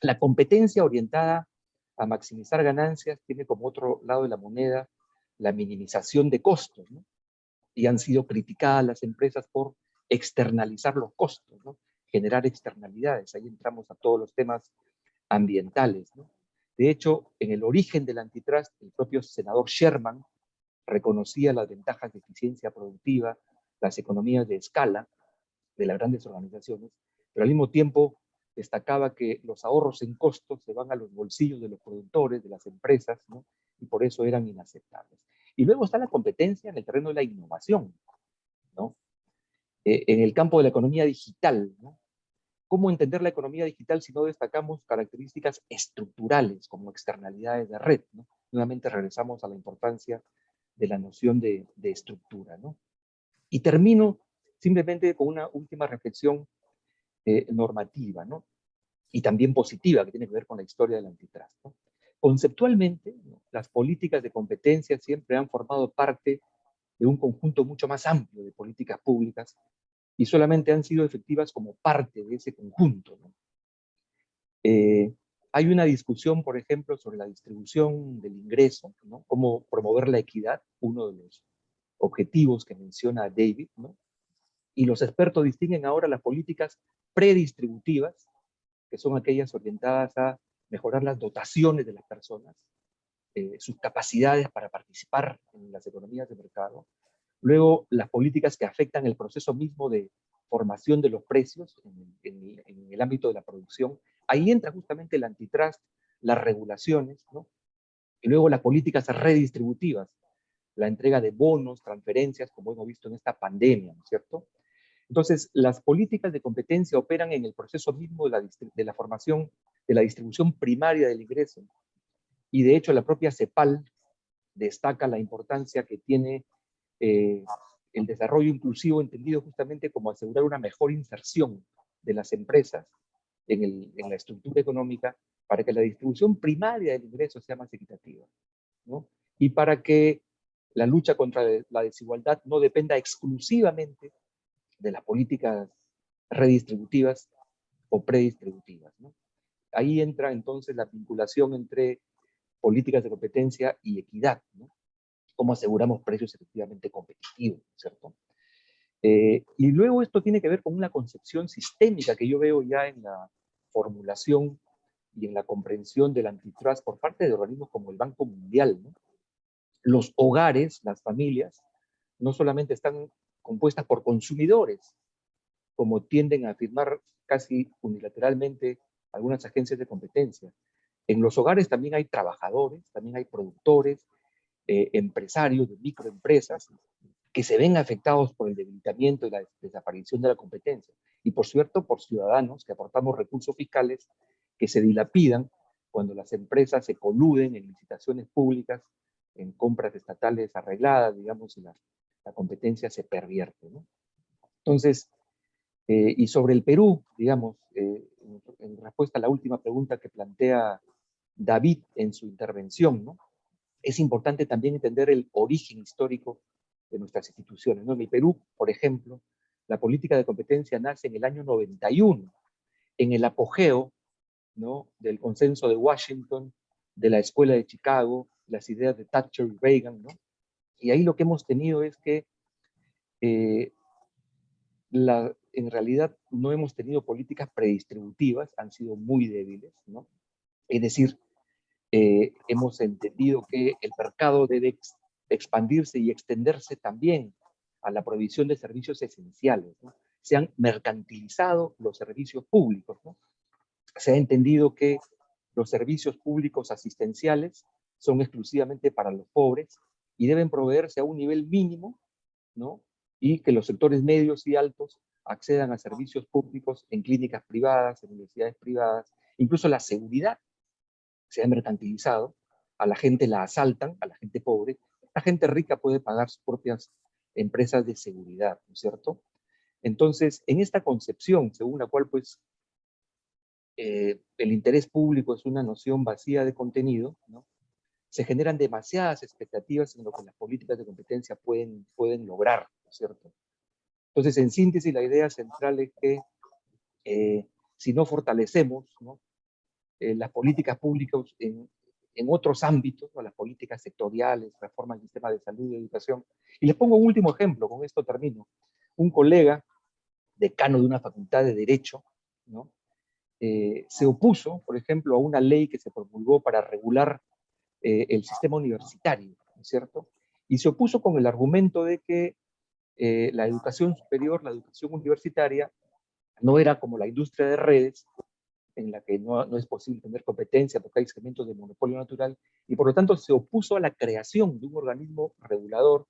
La competencia orientada a maximizar ganancias tiene como otro lado de la moneda la minimización de costos, ¿no? Y han sido criticadas las empresas por externalizar los costos, ¿no? Generar externalidades. Ahí entramos a todos los temas ambientales, ¿no? De hecho, en el origen del antitrust, el propio senador Sherman reconocía las ventajas de eficiencia productiva, las economías de escala de las grandes organizaciones, pero al mismo tiempo destacaba que los ahorros en costos se van a los bolsillos de los productores, de las empresas, ¿no? Y por eso eran inaceptables. Y luego está la competencia en el terreno de la innovación, ¿no? En el campo de la economía digital, ¿no? ¿Cómo entender la economía digital si no destacamos características estructurales como externalidades de red, ¿no? Nuevamente regresamos a la importancia de la noción de estructura, ¿no? Y termino simplemente con una última reflexión normativa, ¿no? Y también positiva, que tiene que ver con la historia del antitrust, ¿no? Conceptualmente, ¿no? Las políticas de competencia siempre han formado parte de un conjunto mucho más amplio de políticas públicas y solamente han sido efectivas como parte de ese conjunto, ¿no? Hay una discusión, por ejemplo, sobre la distribución del ingreso, ¿no? Cómo promover la equidad, uno de los objetivos que menciona David, ¿no? Y los expertos distinguen ahora las políticas predistributivas, que son aquellas orientadas a mejorar las dotaciones de las personas, sus capacidades para participar en las economías de mercado. Luego, las políticas que afectan el proceso mismo de formación de los precios en el ámbito de la producción. Ahí entra justamente el antitrust, las regulaciones, ¿no? Y luego las políticas redistributivas, la entrega de bonos, transferencias, como hemos visto en esta pandemia, ¿no es cierto? Entonces, las políticas de competencia operan en el proceso mismo de la formación, de la distribución primaria del ingreso. Y de hecho, la propia CEPAL destaca la importancia que tiene el desarrollo inclusivo, entendido justamente como asegurar una mejor inserción de las empresas en la estructura económica para que la distribución primaria del ingreso sea más equitativa, ¿no? Y para que la lucha contra la desigualdad no dependa exclusivamente de las políticas redistributivas o predistributivas, ¿no? Ahí entra entonces la vinculación entre políticas de competencia y equidad, ¿no? Cómo aseguramos precios efectivamente competitivos, ¿cierto? Y luego esto tiene que ver con una concepción sistémica que yo veo ya en la formulación y en la comprensión del antitrust por parte de organismos como el Banco Mundial, ¿no? Los hogares, las familias, no solamente están compuestas por consumidores, como tienden a afirmar casi unilateralmente algunas agencias de competencia. En los hogares también hay trabajadores, también hay productores, empresarios de microempresas que se ven afectados por el debilitamiento y la desaparición de la competencia. Y por cierto, por ciudadanos que aportamos recursos fiscales que se dilapidan cuando las empresas se coluden en licitaciones públicas, en compras estatales arregladas, digamos, y la competencia se pervierte, ¿no? Entonces, y sobre el Perú, digamos, en respuesta a la última pregunta que plantea David en su intervención, ¿no? Es importante también entender el origen histórico de nuestras instituciones, ¿no? En el Perú, por ejemplo, la política de competencia nace en el año 91, en el apogeo, ¿no? Del consenso de Washington, de la Escuela de Chicago, las ideas de Thatcher y Reagan, ¿no? Y ahí lo que hemos tenido es que en realidad no hemos tenido políticas predistributivas, han sido muy débiles, ¿no? Es decir, hemos entendido que el mercado debe expandirse y extenderse también a la provisión de servicios esenciales, ¿no? Se han mercantilizado los servicios públicos, ¿no? Se ha entendido que los servicios públicos asistenciales son exclusivamente para los pobres y deben proveerse a un nivel mínimo, ¿no? Y que los sectores medios y altos accedan a servicios públicos en clínicas privadas, en universidades privadas, incluso la seguridad se ha mercantilizado a la gente la asaltan, a la gente pobre, la gente rica puede pagar sus propias empresas de seguridad, ¿no es cierto? Entonces, en esta concepción, según la cual pues el interés público es una noción vacía de contenido, ¿no? Se generan demasiadas expectativas en lo que las políticas de competencia pueden lograr, ¿no es cierto? Entonces, en síntesis, la idea central es que si no fortalecemos, ¿no?, las políticas públicas en otros ámbitos, ¿no?, las políticas sectoriales, reforma del sistema de salud y educación. Y les pongo un último ejemplo, con esto termino. Un colega, decano de una facultad de Derecho, ¿no?, se opuso, por ejemplo, a una ley que se promulgó para regular el sistema universitario, ¿no es cierto? Y se opuso con el argumento de que la educación superior, la educación universitaria, no era como la industria de redes, en la que no es posible tener competencia porque hay segmentos de monopolio natural, y por lo tanto se opuso a la creación de un organismo regulador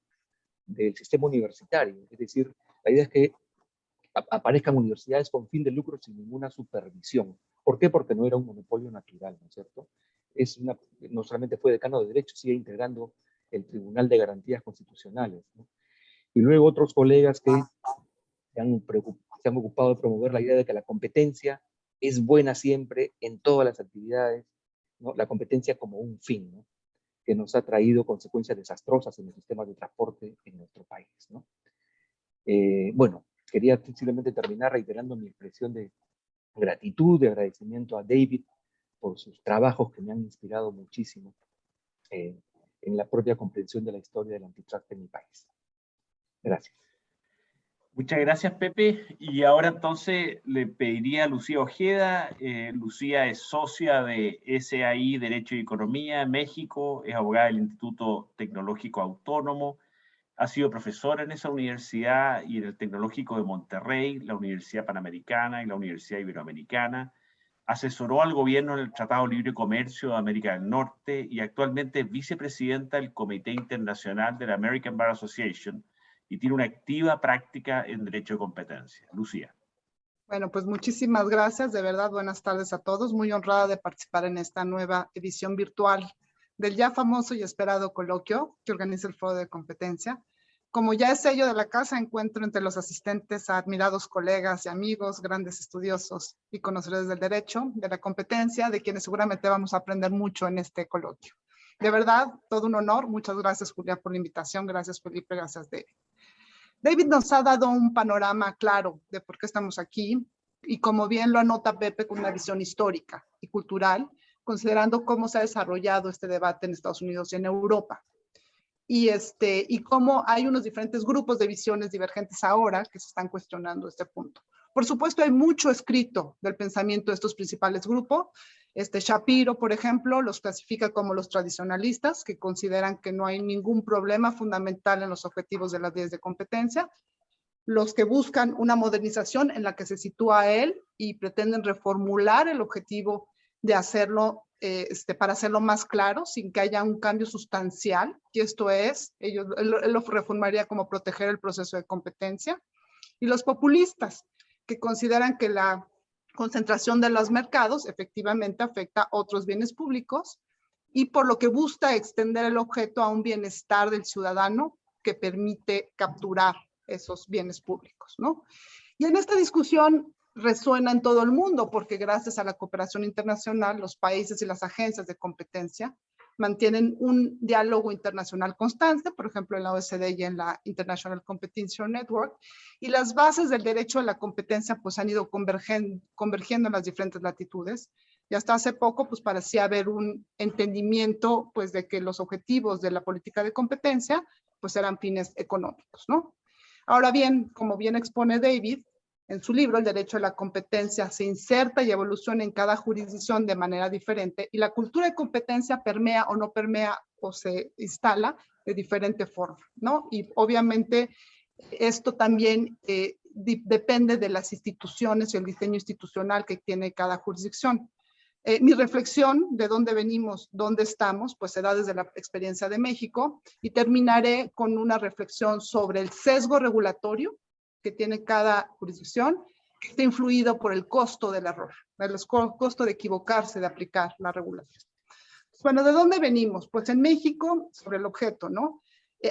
del sistema universitario. Es decir, la idea es que aparezcan universidades con fin de lucro sin ninguna supervisión. ¿Por qué? Porque no era un monopolio natural, ¿no es cierto? No solamente fue decano de Derecho, sigue integrando el Tribunal de Garantías Constitucionales, ¿no? Y luego otros colegas que se han ocupado de promover la idea de que la competencia es buena siempre en todas las actividades, ¿no? La competencia como un fin, ¿no?, que nos ha traído consecuencias desastrosas en el sistema de transporte en nuestro país, ¿no? Bueno, quería simplemente terminar reiterando mi expresión de gratitud, de agradecimiento a David por sus trabajos que me han inspirado muchísimo en la propia comprensión de la historia del antitrust en mi país. Gracias. Muchas gracias, Pepe. Y ahora entonces le pediría a Lucía Ojeda. Lucía es socia de SAI Derecho y Economía en México, es abogada del Instituto Tecnológico Autónomo, ha sido profesora en esa universidad y en el Tecnológico de Monterrey, la Universidad Panamericana y la Universidad Iberoamericana. Asesoró al gobierno en el Tratado de Libre Comercio de América del Norte y actualmente es vicepresidenta del Comité Internacional de la American Bar Association y tiene una activa práctica en Derecho de Competencia. Lucía. Bueno, pues muchísimas gracias. De verdad, buenas tardes a todos. Muy honrada de participar en esta nueva edición virtual del ya famoso y esperado coloquio que organiza el Foro de Competencia. Como ya es sello de la casa, encuentro entre los asistentes a admirados colegas y amigos, grandes estudiosos y conocedores del derecho, de la competencia, de quienes seguramente vamos a aprender mucho en este coloquio. De verdad, todo un honor. Muchas gracias, Julia, por la invitación. Gracias, Felipe. Gracias, David. David nos ha dado un panorama claro de por qué estamos aquí y como bien lo anota Pepe con una visión histórica y cultural, considerando cómo se ha desarrollado este debate en Estados Unidos y en Europa. Y cómo hay unos diferentes grupos de visiones divergentes ahora que se están cuestionando este punto. Por supuesto, hay mucho escrito del pensamiento de estos principales grupos. Shapiro, por ejemplo, los clasifica como los tradicionalistas, que consideran que no hay ningún problema fundamental en los objetivos de las leyes de competencia. Los que buscan una modernización en la que se sitúa él y pretenden reformular el objetivo de hacerlo para hacerlo más claro, sin que haya un cambio sustancial, y esto es, él lo reformaría como proteger el proceso de competencia. Y los populistas, que consideran que la concentración de los mercados efectivamente afecta a otros bienes públicos, y por lo que busca extender el objeto a un bienestar del ciudadano que permite capturar esos bienes públicos, ¿no? Y en esta discusión resuena en todo el mundo, porque gracias a la cooperación internacional, los países y las agencias de competencia mantienen un diálogo internacional constante, por ejemplo, en la OECD y en la International Competition Network, y las bases del derecho a la competencia pues han ido convergiendo en las diferentes latitudes, y hasta hace poco pues parecía haber un entendimiento pues de que los objetivos de la política de competencia pues eran fines económicos, ¿no? Ahora bien, como bien expone David, en su libro, El derecho a la competencia se inserta y evoluciona en cada jurisdicción de manera diferente y la cultura de competencia permea o no permea o se instala de diferente forma, ¿no? Y obviamente esto también depende de las instituciones y el diseño institucional que tiene cada jurisdicción. Mi reflexión de dónde venimos, dónde estamos, pues se da desde la experiencia de México y terminaré con una reflexión sobre el sesgo regulatorio que tiene cada jurisdicción, que está influido por el costo del error, el costo de equivocarse, de aplicar la regulación. Bueno, ¿de dónde venimos? Pues en México, sobre el objeto, ¿no?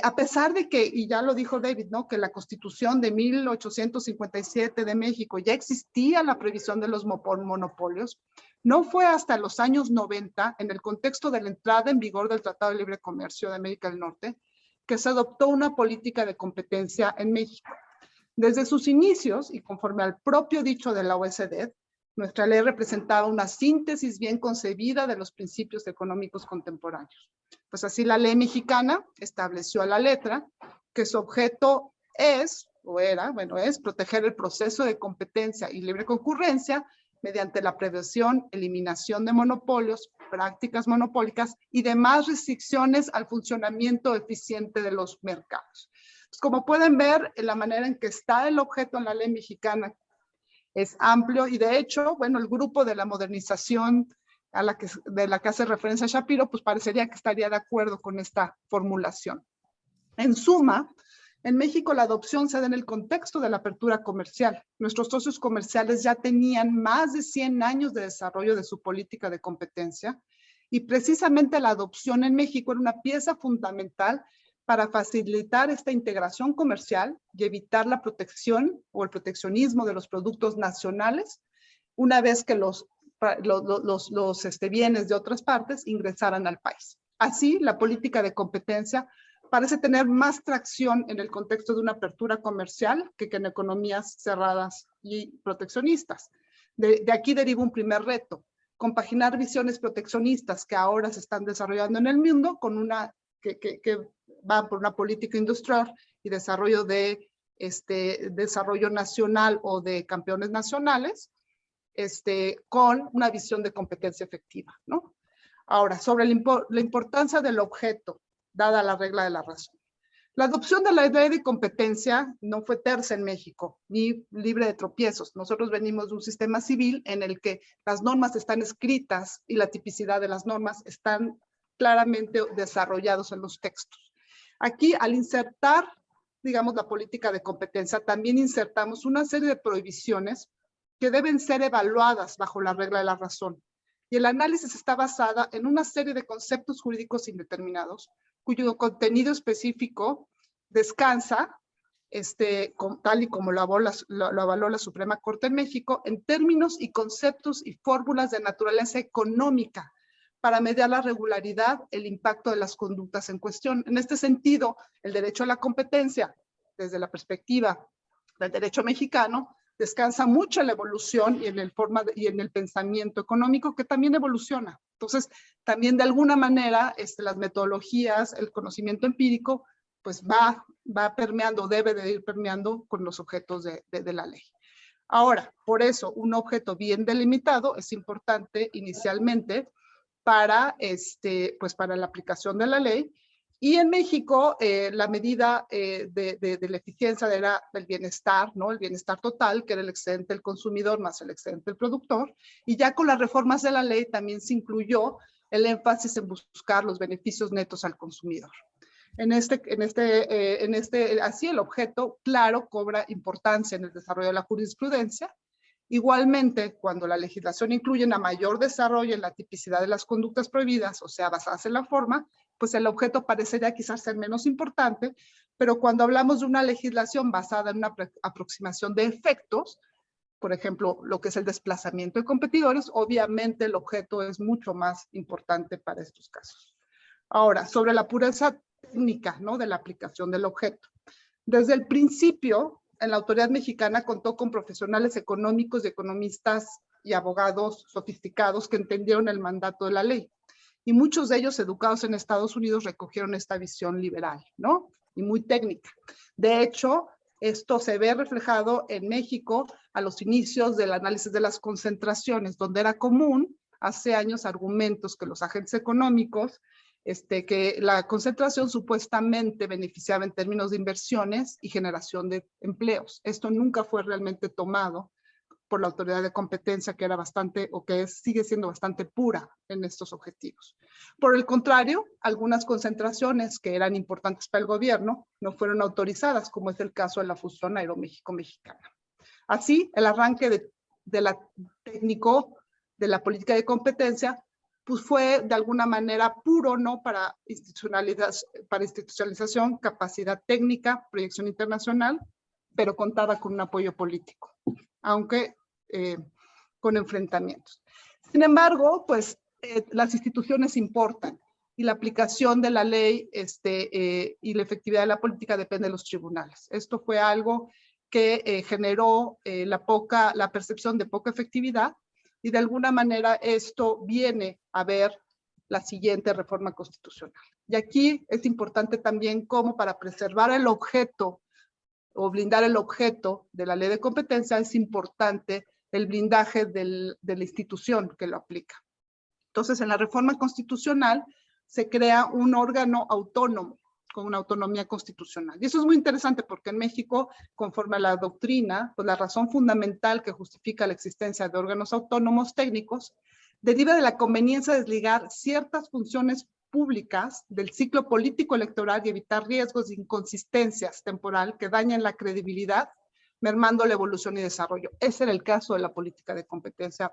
A pesar de que, y ya lo dijo David, ¿no? Que la Constitución de 1857 de México ya existía la previsión de los monopolios, no fue hasta los años 90, en el contexto de la entrada en vigor del Tratado de Libre Comercio de América del Norte, que se adoptó una política de competencia en México. Desde sus inicios, y conforme al propio dicho de la OECD, nuestra ley representaba una síntesis bien concebida de los principios económicos contemporáneos. Pues así la ley mexicana estableció a la letra que su objeto es, o era, bueno, es proteger el proceso de competencia y libre concurrencia mediante la prevención, eliminación de monopolios, prácticas monopólicas y demás restricciones al funcionamiento eficiente de los mercados. Pues como pueden ver, la manera en que está el objeto en la ley mexicana es amplio y de hecho, bueno, el grupo de la modernización de la que hace referencia Shapiro, pues parecería que estaría de acuerdo con esta formulación. En suma, en México la adopción se da en el contexto de la apertura comercial. Nuestros socios comerciales ya tenían más de 100 años de desarrollo de su política de competencia y precisamente la adopción en México era una pieza fundamental para facilitar esta integración comercial y evitar la protección o el proteccionismo de los productos nacionales una vez que los bienes de otras partes ingresaran al país. Así, la política de competencia parece tener más tracción en el contexto de una apertura comercial que en economías cerradas y proteccionistas. De aquí deriva un primer reto, compaginar visiones proteccionistas que ahora se están desarrollando en el mundo con una que van por una política industrial y desarrollo de desarrollo nacional o de campeones nacionales, con una visión de competencia efectiva, ¿no? Ahora, sobre la importancia del objeto, dada la regla de la razón. La adopción de la ley de competencia no fue tersa en México, ni libre de tropiezos. Nosotros venimos de un sistema civil en el que las normas están escritas y la tipicidad de las normas están claramente desarrollados en los textos. Aquí, al insertar, digamos, la política de competencia, también insertamos una serie de prohibiciones que deben ser evaluadas bajo la regla de la razón. Y el análisis está basada en una serie de conceptos jurídicos indeterminados, cuyo contenido específico descansa, tal y como lo avaló la Suprema Corte en México, en términos y conceptos y fórmulas de naturaleza económica, para mediar la regularidad, el impacto de las conductas en cuestión. En este sentido, el derecho a la competencia, desde la perspectiva del derecho mexicano, descansa mucho en la evolución y en el pensamiento económico, que también evoluciona. Entonces, también de alguna manera, las metodologías, el conocimiento empírico, pues va permeando, debe de ir permeando con los objetos de la ley. Ahora, por eso, un objeto bien delimitado es importante inicialmente para la aplicación de la ley. Y en México, la medida de la eficiencia era el bienestar, ¿no? El bienestar total, que era el excedente del consumidor más el excedente del productor. Y ya con las reformas de la ley también se incluyó el énfasis en buscar los beneficios netos al consumidor. Así el objeto, claro, cobra importancia en el desarrollo de la jurisprudencia. Igualmente, cuando la legislación incluye a mayor desarrollo en la tipicidad de las conductas prohibidas, o sea, basadas en la forma, pues el objeto parecería quizás ser menos importante, pero cuando hablamos de una legislación basada en una aproximación de efectos, por ejemplo, lo que es el desplazamiento de competidores, obviamente el objeto es mucho más importante para estos casos. Ahora, sobre la pureza técnica, ¿no?, de la aplicación del objeto. Desde el principio, en la autoridad mexicana contó con profesionales económicos y economistas y abogados sofisticados que entendieron el mandato de la ley. Y muchos de ellos, educados en Estados Unidos, recogieron esta visión liberal, ¿no? Y muy técnica. De hecho, esto se ve reflejado en México a los inicios del análisis de las concentraciones, donde era común hace años argumentos que los agentes económicos, que la concentración supuestamente beneficiaba en términos de inversiones y generación de empleos. Esto nunca fue realmente tomado por la autoridad de competencia, que era bastante, o que sigue siendo bastante pura en estos objetivos. Por el contrario, algunas concentraciones que eran importantes para el gobierno no fueron autorizadas, como es el caso de la fusión Aeroméxico-Mexicana. Así, el arranque de la técnico de la política de competencia pues fue de alguna manera puro, ¿no? Para institucionalización, capacidad técnica, proyección internacional, pero contaba con un apoyo político, aunque con enfrentamientos. Sin embargo, pues las instituciones importan y la aplicación de la ley y la efectividad de la política depende de los tribunales. Esto fue algo que generó la percepción de poca efectividad, y de alguna manera esto viene a ver la siguiente reforma constitucional. Y aquí es importante también cómo para preservar el objeto o blindar el objeto de la ley de competencia es importante el blindaje de la institución que lo aplica. Entonces, en la reforma constitucional se crea un órgano autónomo con una autonomía constitucional. Y eso es muy interesante porque en México, conforme a la doctrina, pues la razón fundamental que justifica la existencia de órganos autónomos técnicos deriva de la conveniencia de desligar ciertas funciones públicas del ciclo político electoral y evitar riesgos de inconsistencias temporal que dañen la credibilidad, mermando la evolución y desarrollo. Ese era el caso de la política de competencia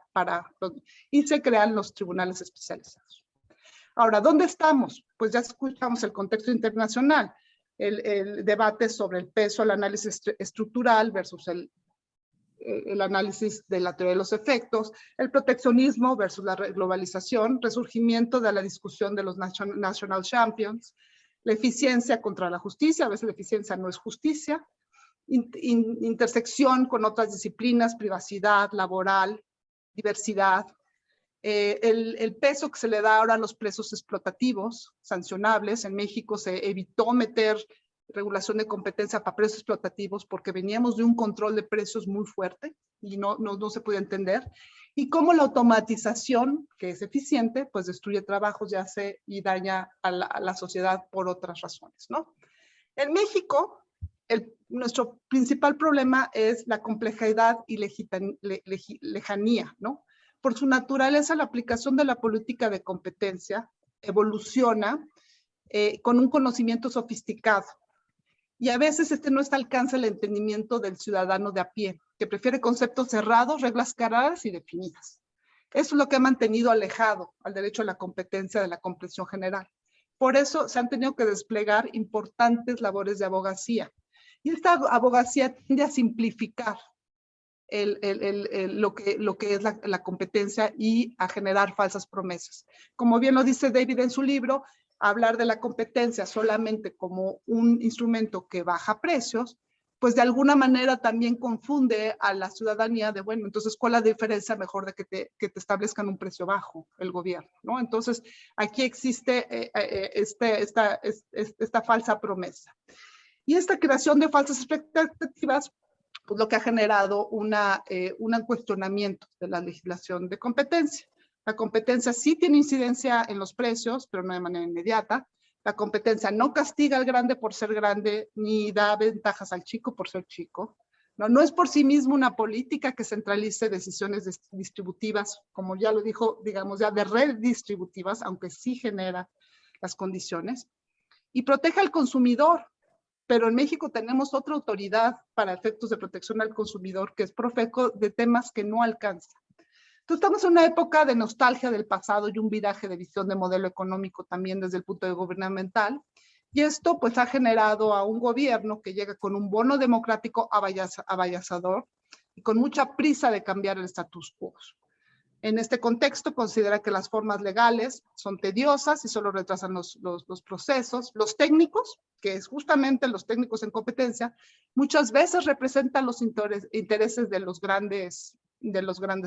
y se crean los tribunales especializados. Ahora, ¿dónde estamos? Pues ya escuchamos el contexto internacional, el debate sobre el peso, el análisis estructural versus el análisis de la teoría de los efectos, el proteccionismo versus la globalización, resurgimiento de la discusión de los national champions, la eficiencia contra la justicia, a veces la eficiencia no es justicia, intersección con otras disciplinas, privacidad, laboral, diversidad, el peso que se le da ahora a los precios explotativos, sancionables. En México se evitó meter regulación de competencia para precios explotativos porque veníamos de un control de precios muy fuerte y no se podía entender. Y cómo la automatización, que es eficiente, pues destruye trabajos y daña a la sociedad por otras razones, ¿no? En México, nuestro principal problema es la complejidad y lejanía, ¿no? Por su naturaleza, la aplicación de la política de competencia evoluciona con un conocimiento sofisticado. Y a veces no alcanza el entendimiento del ciudadano de a pie, que prefiere conceptos cerrados, reglas claras y definidas. Eso es lo que ha mantenido alejado al derecho a la competencia de la comprensión general. Por eso se han tenido que desplegar importantes labores de abogacía. Y esta abogacía tiende a simplificar lo que es la competencia y a generar falsas promesas. Como bien lo dice David en su libro, hablar de la competencia solamente como un instrumento que baja precios, pues de alguna manera también confunde a la ciudadanía de, bueno, entonces, ¿cuál es la diferencia mejor de que te establezcan un precio bajo el gobierno, ¿no? Entonces, aquí existe esta falsa promesa. Y esta creación de falsas expectativas, pues lo que ha generado un cuestionamiento de la legislación de competencia. La competencia sí tiene incidencia en los precios, pero no de manera inmediata. La competencia no castiga al grande por ser grande, ni da ventajas al chico por ser chico. No es por sí mismo una política que centralice decisiones distributivas, como ya lo dijo, digamos ya de redistributivas, aunque sí genera las condiciones. Y protege al consumidor. Pero en México tenemos otra autoridad para efectos de protección al consumidor, que es Profeco, de temas que no alcanza. Entonces estamos en una época de nostalgia del pasado y un viraje de visión de modelo económico también desde el punto de gubernamental. Y esto pues ha generado a un gobierno que llega con un bono democrático avallazador y con mucha prisa de cambiar el status quo. En este contexto, considera que las formas legales son tediosas y solo retrasan los procesos. Los técnicos, que es justamente los técnicos en competencia, muchas veces representan los intereses de los grandes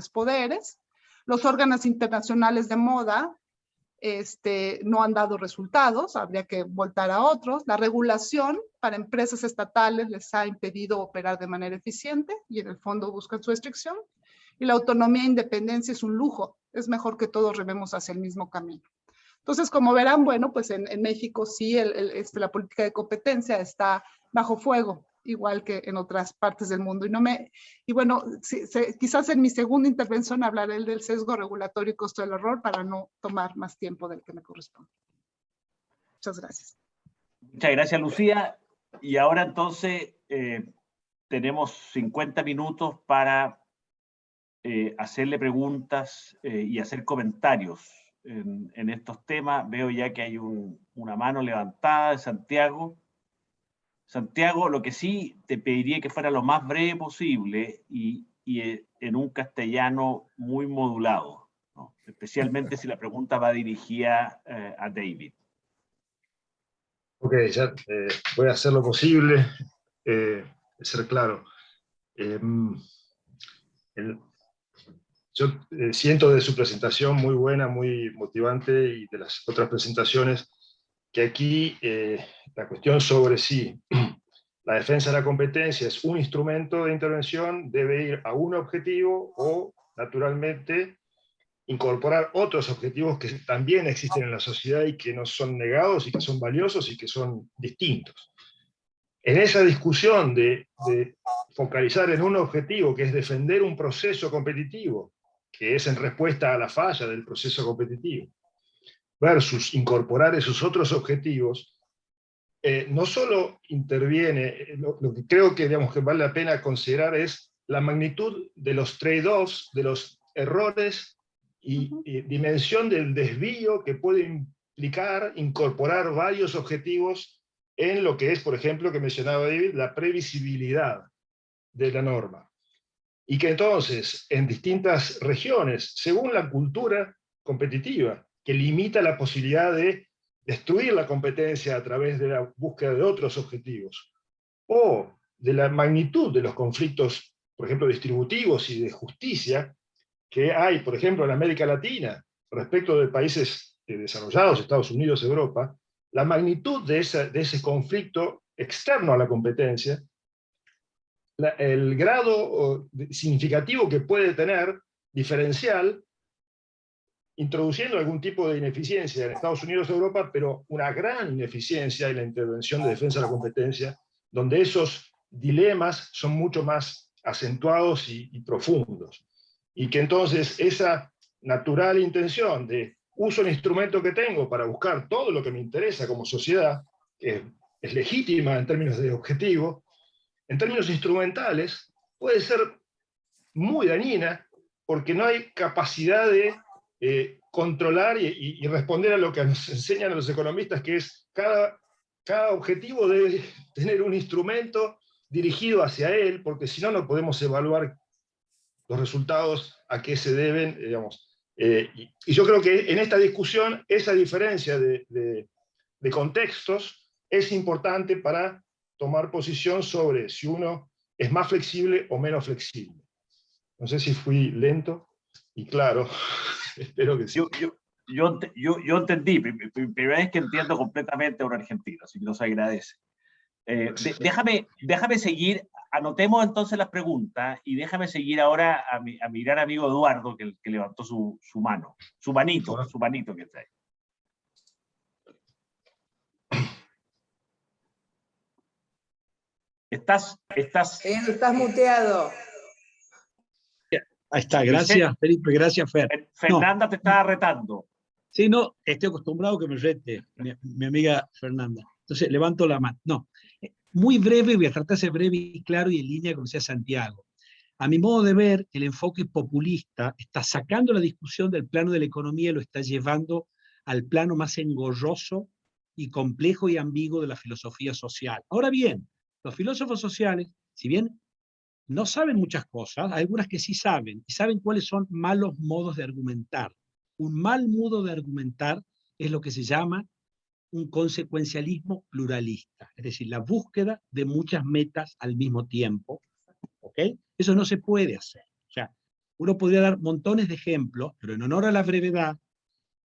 poderes. Los órganos internacionales de moda no han dado resultados, habría que voltar a otros. La regulación para empresas estatales les ha impedido operar de manera eficiente y en el fondo buscan su restricción. Y la autonomía e independencia es un lujo, es mejor que todos rememos hacia el mismo camino. Entonces, como verán, bueno, pues en México sí la política de competencia está bajo fuego, igual que en otras partes del mundo. Y bueno, quizás en mi segunda intervención hablaré del sesgo regulatorio y costo del error para no tomar más tiempo del que me corresponde. Muchas gracias. Muchas gracias, Lucía. Y ahora entonces tenemos 50 minutos para hacerle preguntas y hacer comentarios en estos temas. Veo ya que hay una mano levantada de Santiago. Santiago, lo que sí te pediría que fuera lo más breve posible y en un castellano muy modulado, ¿no? Especialmente si la pregunta va dirigida a David. Ok, ya voy a hacer lo posible, ser claro. Yo siento de su presentación muy buena, muy motivante, y de las otras presentaciones, que aquí la cuestión sobre si la defensa de la competencia es un instrumento de intervención, debe ir a un objetivo o, naturalmente, incorporar otros objetivos que también existen en la sociedad y que no son negados y que son valiosos y que son distintos. En esa discusión de focalizar en un objetivo, que es defender un proceso competitivo, que es en respuesta a la falla del proceso competitivo, versus incorporar esos otros objetivos, no solo interviene, lo que creo que, digamos, que vale la pena considerar es la magnitud de los trade-offs, de los errores y dimensión del desvío que puede implicar incorporar varios objetivos en lo que es, por ejemplo, que mencionaba David, la previsibilidad de la norma. Y que entonces, en distintas regiones, según la cultura competitiva, que limita la posibilidad de destruir la competencia a través de la búsqueda de otros objetivos, o de la magnitud de los conflictos, por ejemplo, distributivos y de justicia, que hay, por ejemplo, en América Latina, respecto de países desarrollados, Estados Unidos, Europa, la magnitud de ese conflicto externo a la competencia, el grado significativo que puede tener, diferencial, introduciendo algún tipo de ineficiencia en Estados Unidos y Europa, pero una gran ineficiencia en la intervención de defensa de la competencia, donde esos dilemas son mucho más acentuados y profundos. Y que entonces esa natural intención de uso el instrumento que tengo para buscar todo lo que me interesa como sociedad, que es legítima en términos de objetivo, en términos instrumentales, puede ser muy dañina, porque no hay capacidad de controlar y responder a lo que nos enseñan los economistas, que es cada objetivo debe tener un instrumento dirigido hacia él, porque si no, no podemos evaluar los resultados a qué se deben, digamos. Y yo creo que en esta discusión esa diferencia de contextos es importante para tomar posición sobre si uno es más flexible o menos flexible. No sé si fui lento y claro, espero que sí. Yo entendí, primera vez que entiendo completamente a un argentino, así que nos agradece. Déjame seguir, anotemos entonces las preguntas y déjame seguir ahora a mi gran amigo Eduardo, que levantó su mano, su manito que está ahí. Estás muteado. Ahí está, gracias Felipe, gracias Fer. Fernanda te estaba retando. Sí, no, estoy acostumbrado a que me rete mi amiga Fernanda. Entonces levanto la mano. No, muy breve, voy a tratar de ser breve y claro y en línea con lo que decía Santiago. A mi modo de ver, el enfoque populista está sacando la discusión del plano de la economía y lo está llevando al plano más engorroso y complejo y ambiguo de la filosofía social. Ahora bien, los filósofos sociales, si bien no saben muchas cosas, hay algunas que sí saben, y saben cuáles son malos modos de argumentar. Un mal modo de argumentar es lo que se llama un consecuencialismo pluralista, es decir, la búsqueda de muchas metas al mismo tiempo, ¿ok? Eso no se puede hacer. O sea, uno podría dar montones de ejemplos, pero en honor a la brevedad,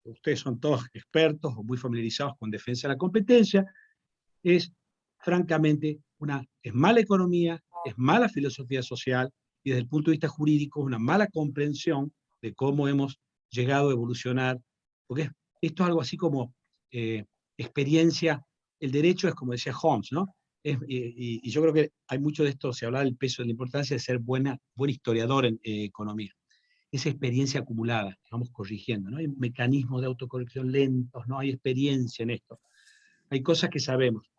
ustedes son todos expertos o muy familiarizados con defensa de la competencia, es francamente es mala economía, es mala filosofía social y desde el punto de vista jurídico es una mala comprensión de cómo hemos llegado a evolucionar, porque esto es algo así como experiencia, el derecho es como decía Holmes, ¿no? Y yo creo que hay mucho de esto, se habla del peso, de la importancia de ser buen historiador en economía. Esa experiencia acumulada, vamos corrigiendo, ¿no? Hay mecanismos de autocorrección lentos, ¿no? Hay experiencia en esto. Hay cosas que sabemos.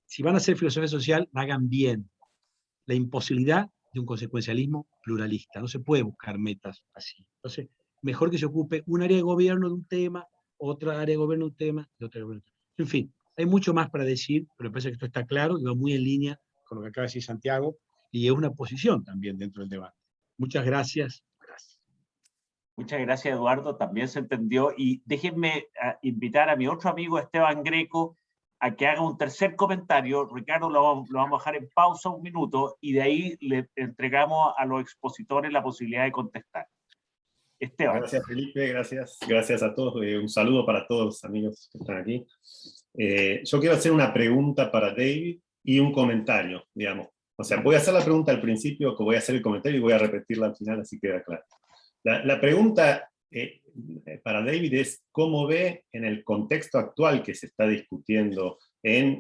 Si van a hacer filosofía social, hagan bien. La imposibilidad de un consecuencialismo pluralista. No se puede buscar metas así. Entonces, mejor que se ocupe un área de gobierno de un tema, otra área de gobierno de un tema, y otra área de gobierno de otro. En fin, hay mucho más para decir, pero me parece que esto está claro y va muy en línea con lo que acaba de decir Santiago, y es una posición también dentro del debate. Muchas gracias. Muchas gracias, Eduardo, también se entendió. Y déjenme invitar a mi otro amigo Esteban Greco a que haga un tercer comentario. Ricardo, lo vamos a dejar en pausa un minuto y de ahí le entregamos a los expositores la posibilidad de contestar. Esteban. Gracias, Felipe, gracias a todos. Un saludo para todos los amigos que están aquí. Yo quiero hacer una pregunta para David y un comentario, digamos. O sea, voy a hacer la pregunta al principio, que voy a hacer el comentario y voy a repetirla al final, así queda claro. La pregunta para David es cómo ve en el contexto actual que se está discutiendo,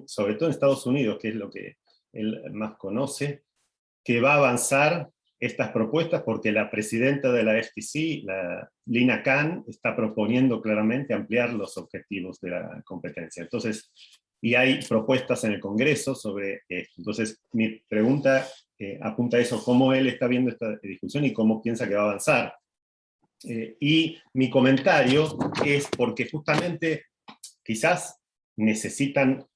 sobre todo en Estados Unidos, que es lo que él más conoce, que va a avanzar estas propuestas, porque la presidenta de la FTC, la Lina Khan, está proponiendo claramente ampliar los objetivos de la competencia. Entonces, y hay propuestas en el Congreso sobre esto. Entonces, mi pregunta apunta a eso, cómo él está viendo esta discusión y cómo piensa que va a avanzar. Y mi comentario es porque justamente quizás necesitan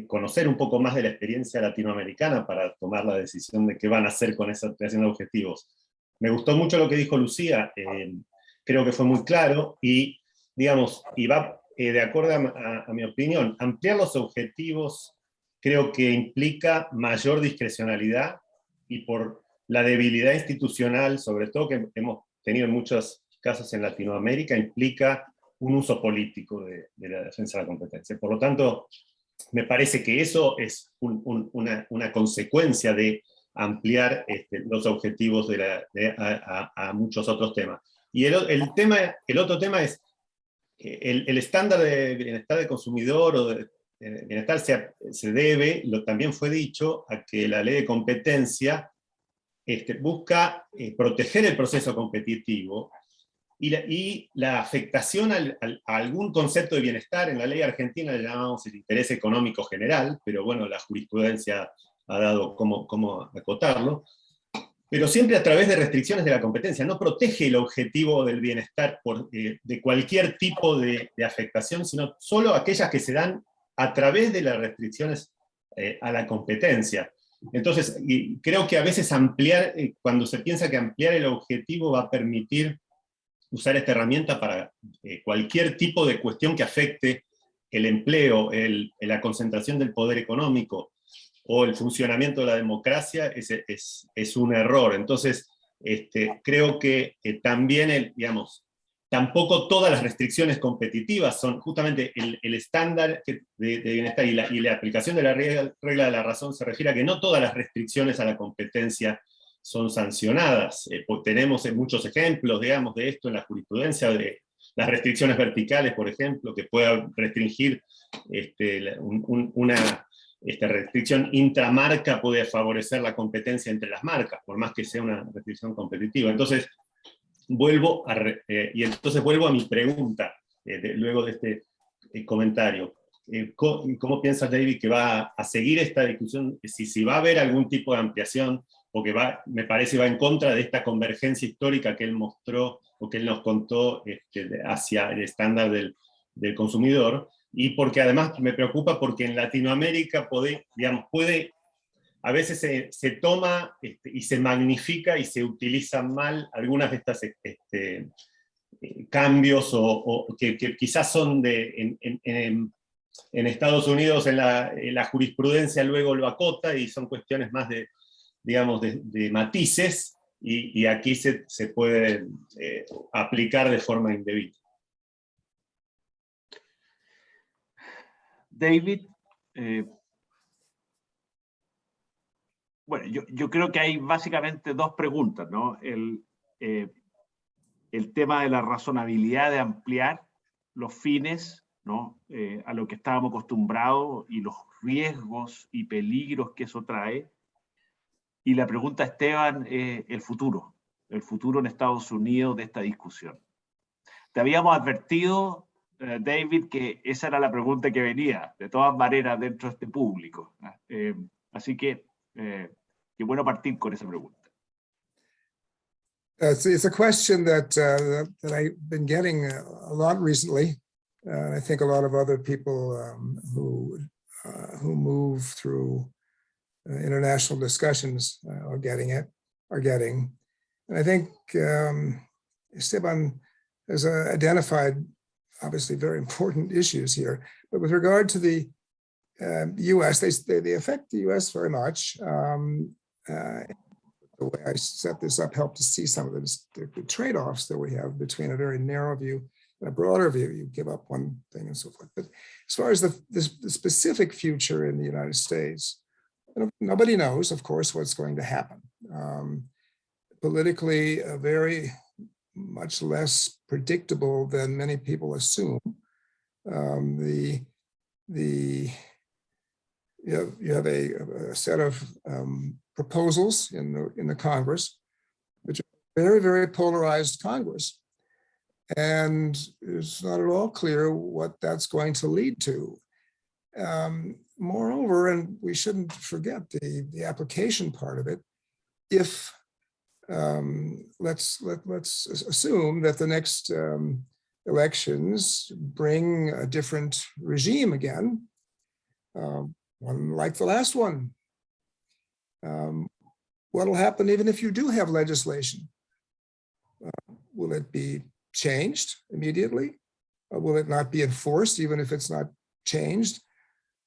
conocer un poco más de la experiencia latinoamericana para tomar la decisión de qué van a hacer con esa ampliación de objetivos. Me gustó mucho lo que dijo Lucía, creo que fue muy claro y, digamos, y va de acuerdo a mi opinión, ampliar los objetivos creo que implica mayor discrecionalidad y por la debilidad institucional, sobre todo que hemos tenido en muchos casos en Latinoamérica, implica un uso político de la defensa de la competencia. Por lo tanto, me parece que eso es una consecuencia de ampliar los objetivos a muchos otros temas. Y el otro tema es el estándar de bienestar del consumidor o de bienestar se debe, también fue dicho, a que la ley de competencia busca proteger el proceso competitivo y la afectación a algún concepto de bienestar. En la ley argentina le llamamos el interés económico general, pero bueno, la jurisprudencia ha dado cómo acotarlo, pero siempre a través de restricciones de la competencia. No protege el objetivo del bienestar de cualquier tipo de afectación, sino solo aquellas que se dan a través de las restricciones a la competencia. Entonces, creo que a veces cuando se piensa que ampliar el objetivo va a permitir usar esta herramienta para cualquier tipo de cuestión que afecte el empleo, la concentración del poder económico o el funcionamiento de la democracia, es un error. Entonces, creo que también, tampoco todas las restricciones competitivas son justamente el estándar de bienestar y la aplicación de la regla de la razón se refiere a que no todas las restricciones a la competencia son sancionadas. Tenemos muchos ejemplos, digamos, de esto en la jurisprudencia, de las restricciones verticales, por ejemplo, que pueda restringir una restricción intramarca puede favorecer la competencia entre las marcas, por más que sea una restricción competitiva. Entonces, vuelvo a mi pregunta, luego de este comentario. ¿Cómo piensa David que va a seguir esta discusión? Si va a haber algún tipo de ampliación, porque me parece va en contra de esta convergencia histórica que él mostró, o que él nos contó hacia el estándar del consumidor, y porque además me preocupa porque en Latinoamérica a veces se toma y se magnifica y se utilizan mal algunas de estas cambios que quizás son en Estados Unidos, en la jurisprudencia luego lo acota y son cuestiones más de matices, y aquí se puede aplicar de forma indebida. David, bueno, yo creo que hay básicamente dos preguntas, ¿no? El tema de la razonabilidad de ampliar los fines, ¿no? A lo que estábamos acostumbrados y los riesgos y peligros que eso trae. Y la pregunta, Esteban, es el futuro en Estados Unidos de esta discusión. Te habíamos advertido, David, que esa era la pregunta que venía, de todas maneras, dentro de este público. Así que, qué bueno partir con esa pregunta. It's a question that I've been getting a lot recently. I think a lot of other people who move through international discussions are getting. And I think Esteban has identified obviously very important issues here. But with regard to the US, they affect the US very much. The way I set this up helped to see some of the trade-offs that we have between a very narrow view and a broader view. You give up one thing and so forth. But as far as the specific future in the United States, nobody knows, of course, what's going to happen. Politically, very much less predictable than many people assume. You have a set of proposals in the Congress, which are very, very polarized Congress. And it's not at all clear what that's going to lead to. Moreover, and we shouldn't forget the application part of it, if let's assume that the next elections bring a different regime again, one like the last one. What'll happen even if you do have legislation? Will it be changed immediately? Or will it not be enforced even if it's not changed?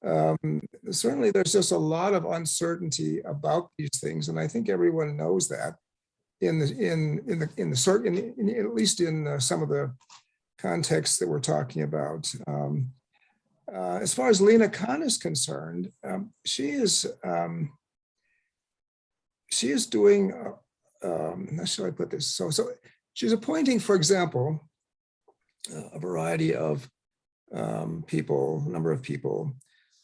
Certainly there's just a lot of uncertainty about these things, and I think everyone knows that at least in some of the contexts that we're talking about. As far as Lina Khan is concerned, she is doing, how should I put this? So she's appointing, for example, a variety of number of people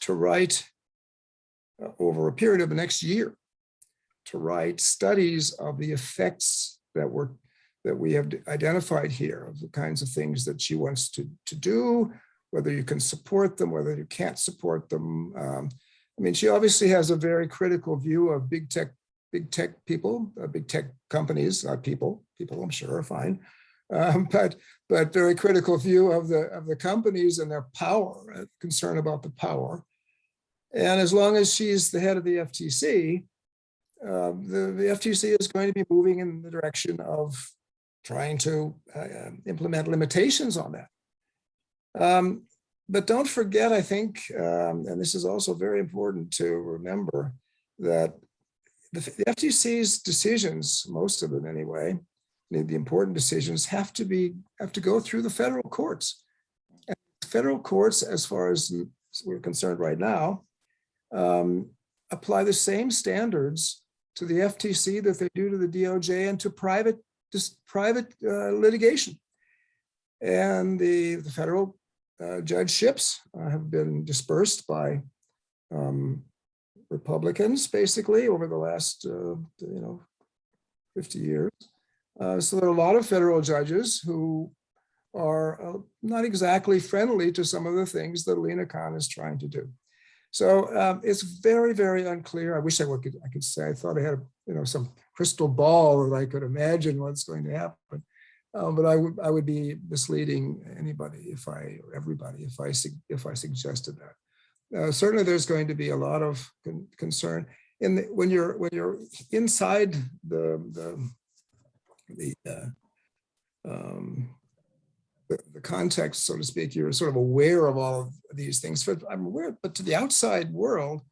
to write over a period of the next year, to write studies of the effects that we have identified here, of the kinds of things that she wants to do, whether you can support them, whether you can't support them. I mean, she obviously has a very critical view of big tech people, big tech companies, not people I'm sure are fine, but very critical view of the companies and their power, concern about the power. And as long as she's the head of the FTC, the FTC is going to be moving in the direction of trying to implement limitations on that. But don't forget, I think, and this is also very important to remember, that the FTC's decisions, most of them anyway, the important decisions have to go through the federal courts. And federal courts, as far as we're concerned right now, apply the same standards to the FTC that they do to the DOJ and to private litigation. And the federal judgeships have been dispersed by Republicans, basically, over the last 50 years. So there are a lot of federal judges who are not exactly friendly to some of the things that Lina Khan is trying to do. So it's very, very unclear. I wish I could say, I thought I had some crystal ball that I could imagine what's going to happen. But I would be misleading anybody or everybody if I suggested that. Certainly, there's going to be a lot of concern when you're inside the context, so to speak. You're sort of aware of all of these things. But I'm aware, but to the outside world,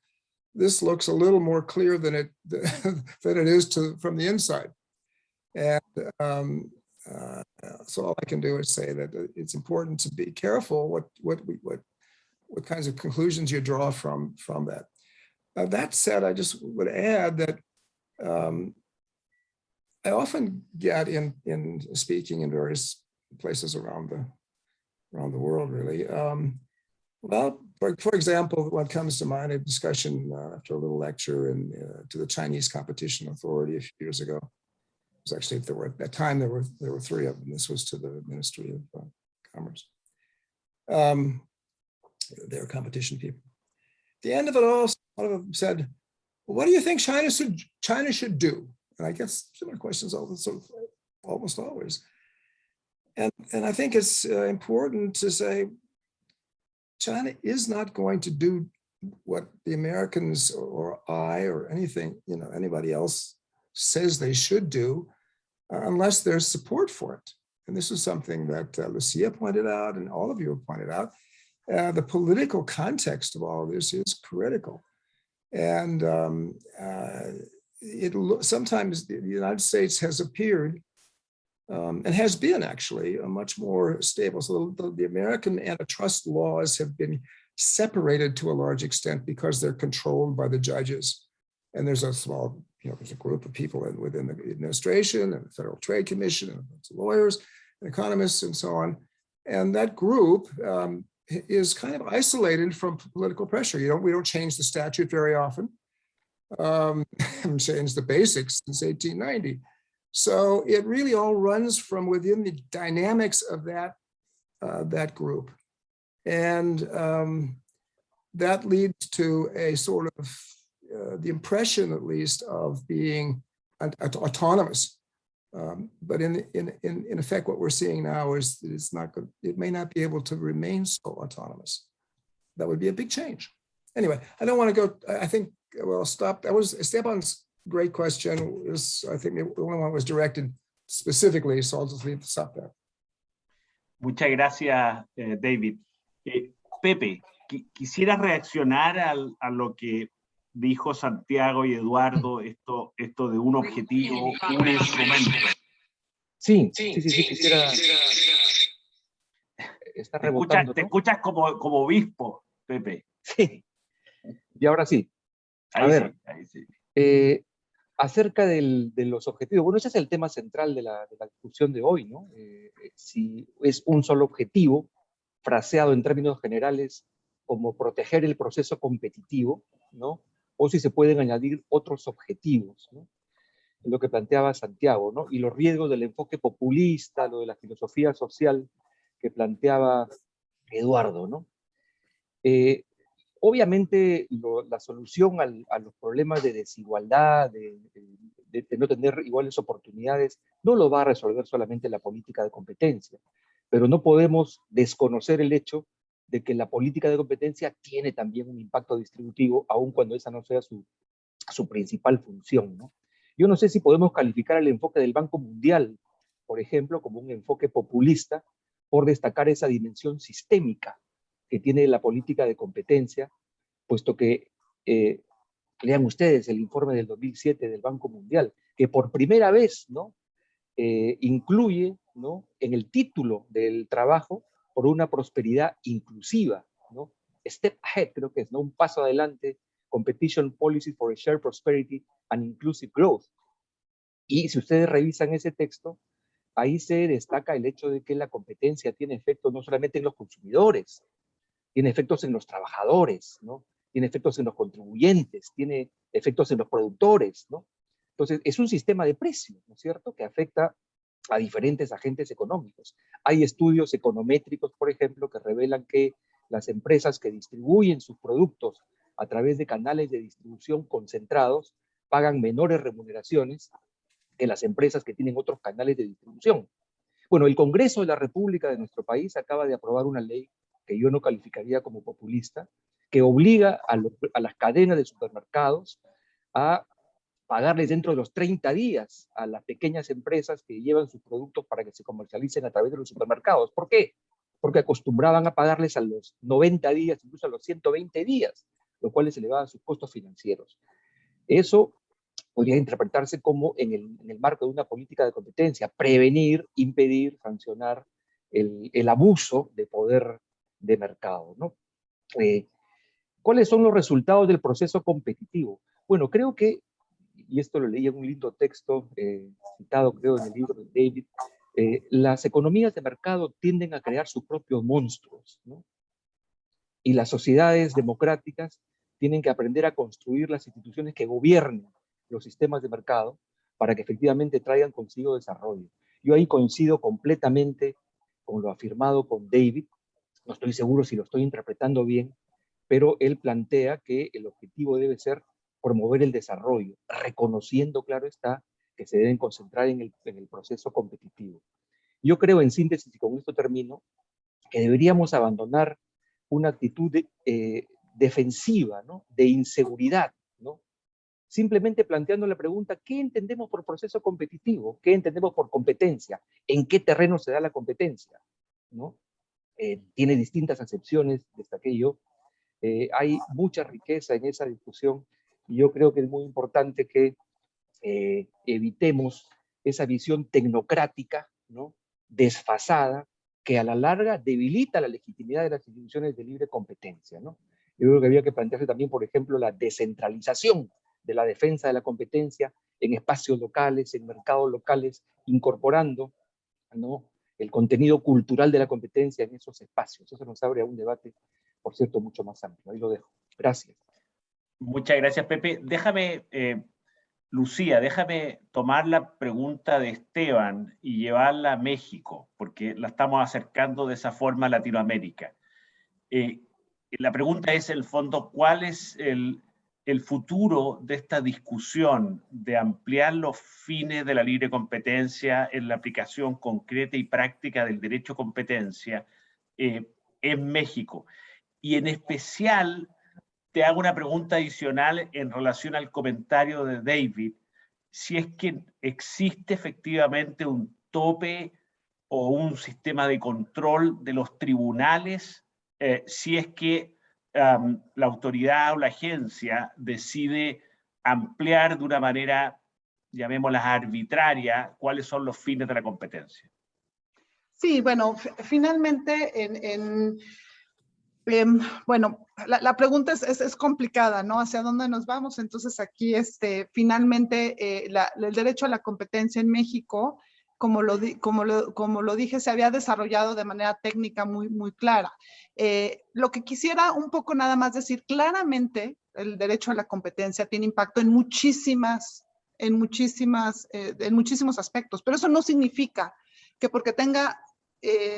this looks a little more clear than it is from the inside. And so all I can do is say that it's important to be careful what kinds of conclusions you draw from that. That said, I just would add that I often get in speaking in various places around the world, really. Well, for example, what comes to mind, a discussion after a little lecture to the Chinese Competition Authority a few years ago. It was actually, at that time, there were three of them. This was to the Ministry of Commerce. Their competition people. At the end of it all, one of them said, well, what do you think China should do? And I guess similar questions all sort of almost always. And I think it's important to say China is not going to do what the Americans or I or anything, anybody else says they should do unless there's support for it. And this is something that Lucia pointed out and all of you have pointed out. The political context of all of this is critical. And sometimes the United States has appeared and has been actually much more stable. So the American antitrust laws have been separated to a large extent because they're controlled by the judges. And there's a small, there's a group of people within the administration and the Federal Trade Commission and lawyers and economists and so on. And that group is kind of isolated from political pressure. We don't change the statute very often. Haven't changed the basics since 1890. So it really all runs from within the dynamics of that group. And that leads to a sort of the impression, at least, of being autonomous. But in effect, what we're seeing now is that it's not good. It may not be able to remain so autonomous. That would be a big change. Anyway, I don't want to go. I think we'll stop. That was Esteban's great question. I think the only one was directed specifically, so I'll just stop there. Muchas gracias, David. Pepe, quisiera reaccionar a lo que dijo Santiago y Eduardo, esto de un objetivo, un instrumento. Sí, quisiera... Está rebotando, Te escuchas como obispo, Pepe. Sí, y ahora sí. Ahí sí. Acerca de los objetivos, bueno, ese es el tema central de la discusión de hoy, ¿no? Si es un solo objetivo, fraseado en términos generales como proteger el proceso competitivo, ¿no? O si se pueden añadir otros objetivos, ¿no? Es lo que planteaba Santiago, ¿no? Y los riesgos del enfoque populista, lo de la filosofía social que planteaba Eduardo, ¿no? Obviamente la solución a los problemas de desigualdad, de no tener iguales oportunidades, no lo va a resolver solamente la política de competencia, pero no podemos desconocer el hecho de que la política de competencia tiene también un impacto distributivo, aun cuando esa no sea su principal función, ¿no? Yo no sé si podemos calificar el enfoque del Banco Mundial, por ejemplo, como un enfoque populista, por destacar esa dimensión sistémica que tiene la política de competencia, puesto que, lean ustedes el informe del 2007 del Banco Mundial, que por primera vez, ¿no? Incluye, ¿no?, en el título del trabajo por una prosperidad inclusiva, ¿no? Step ahead, creo que es, ¿no? Un paso adelante, Competition Policy for a Shared Prosperity and Inclusive Growth. Y si ustedes revisan ese texto, ahí se destaca el hecho de que la competencia tiene efectos no solamente en los consumidores, tiene efectos en los trabajadores, ¿no? Tiene efectos en los contribuyentes, tiene efectos en los productores, ¿no? Entonces, es un sistema de precios, ¿no es cierto?, que afecta a diferentes agentes económicos. Hay estudios econométricos, por ejemplo, que revelan que las empresas que distribuyen sus productos a través de canales de distribución concentrados pagan menores remuneraciones que las empresas que tienen otros canales de distribución. Bueno, el Congreso de la República de nuestro país acaba de aprobar una ley que yo no calificaría como populista, que obliga a las cadenas de supermercados a pagarles dentro de los 30 días a las pequeñas empresas que llevan sus productos para que se comercialicen a través de los supermercados. ¿Por qué? Porque acostumbraban a pagarles a los 90 días, incluso a los 120 días, lo cual les elevaba sus costos financieros. Eso podría interpretarse como en el marco de una política de competencia, prevenir, impedir, sancionar el abuso de poder de mercado, ¿no? ¿Cuáles son los resultados del proceso competitivo? Bueno, creo que, y esto lo leí en un lindo texto citado creo en el libro de David, las economías de mercado tienden a crear sus propios monstruos, ¿no? Y las sociedades democráticas tienen que aprender a construir las instituciones que gobiernen los sistemas de mercado para que efectivamente traigan consigo desarrollo. Yo ahí coincido completamente con lo afirmado con David. No estoy seguro si lo estoy interpretando bien, pero él plantea que el objetivo debe ser promover el desarrollo, reconociendo, claro está, que se deben concentrar en el proceso competitivo. Yo creo, en síntesis, y con esto termino, que deberíamos abandonar una actitud defensiva, ¿no? De inseguridad, ¿no? Simplemente planteando la pregunta, ¿qué entendemos por proceso competitivo? ¿Qué entendemos por competencia? ¿En qué terreno se da la competencia? ¿No? Tiene distintas acepciones, destaqué yo. Hay mucha riqueza en esa discusión y yo creo que es muy importante que evitemos esa visión tecnocrática, ¿no? Desfasada, que a la larga debilita la legitimidad de las instituciones de libre competencia, ¿no? Yo creo que había que plantearse también, por ejemplo, la descentralización de la defensa de la competencia en espacios locales, en mercados locales, incorporando, ¿no?, el contenido cultural de la competencia en esos espacios. Eso nos abre a un debate, por cierto, mucho más amplio. Ahí lo dejo. Gracias. Muchas gracias, Pepe. Déjame, Lucía, déjame tomar la pregunta de Esteban y llevarla a México, porque la estamos acercando de esa forma a Latinoamérica. La pregunta es, en el fondo, ¿cuál es el futuro de esta discusión de ampliar los fines de la libre competencia en la aplicación concreta y práctica del derecho a competencia en México? Y en especial, te hago una pregunta adicional en relación al comentario de David, si es que existe efectivamente un tope o un sistema de control de los tribunales, si es que la autoridad o la agencia decide ampliar de una manera, llamémosla arbitraria, cuáles son los fines de la competencia. Sí, bueno, finalmente bueno, la pregunta es complicada, ¿no? ¿Hacia dónde nos vamos? Entonces aquí, finalmente, el derecho a la competencia en México, como lo dije, se había desarrollado de manera técnica muy clara. Lo que quisiera un poco nada más decir, claramente el derecho a la competencia tiene impacto en muchísimos aspectos, pero eso no significa que porque tenga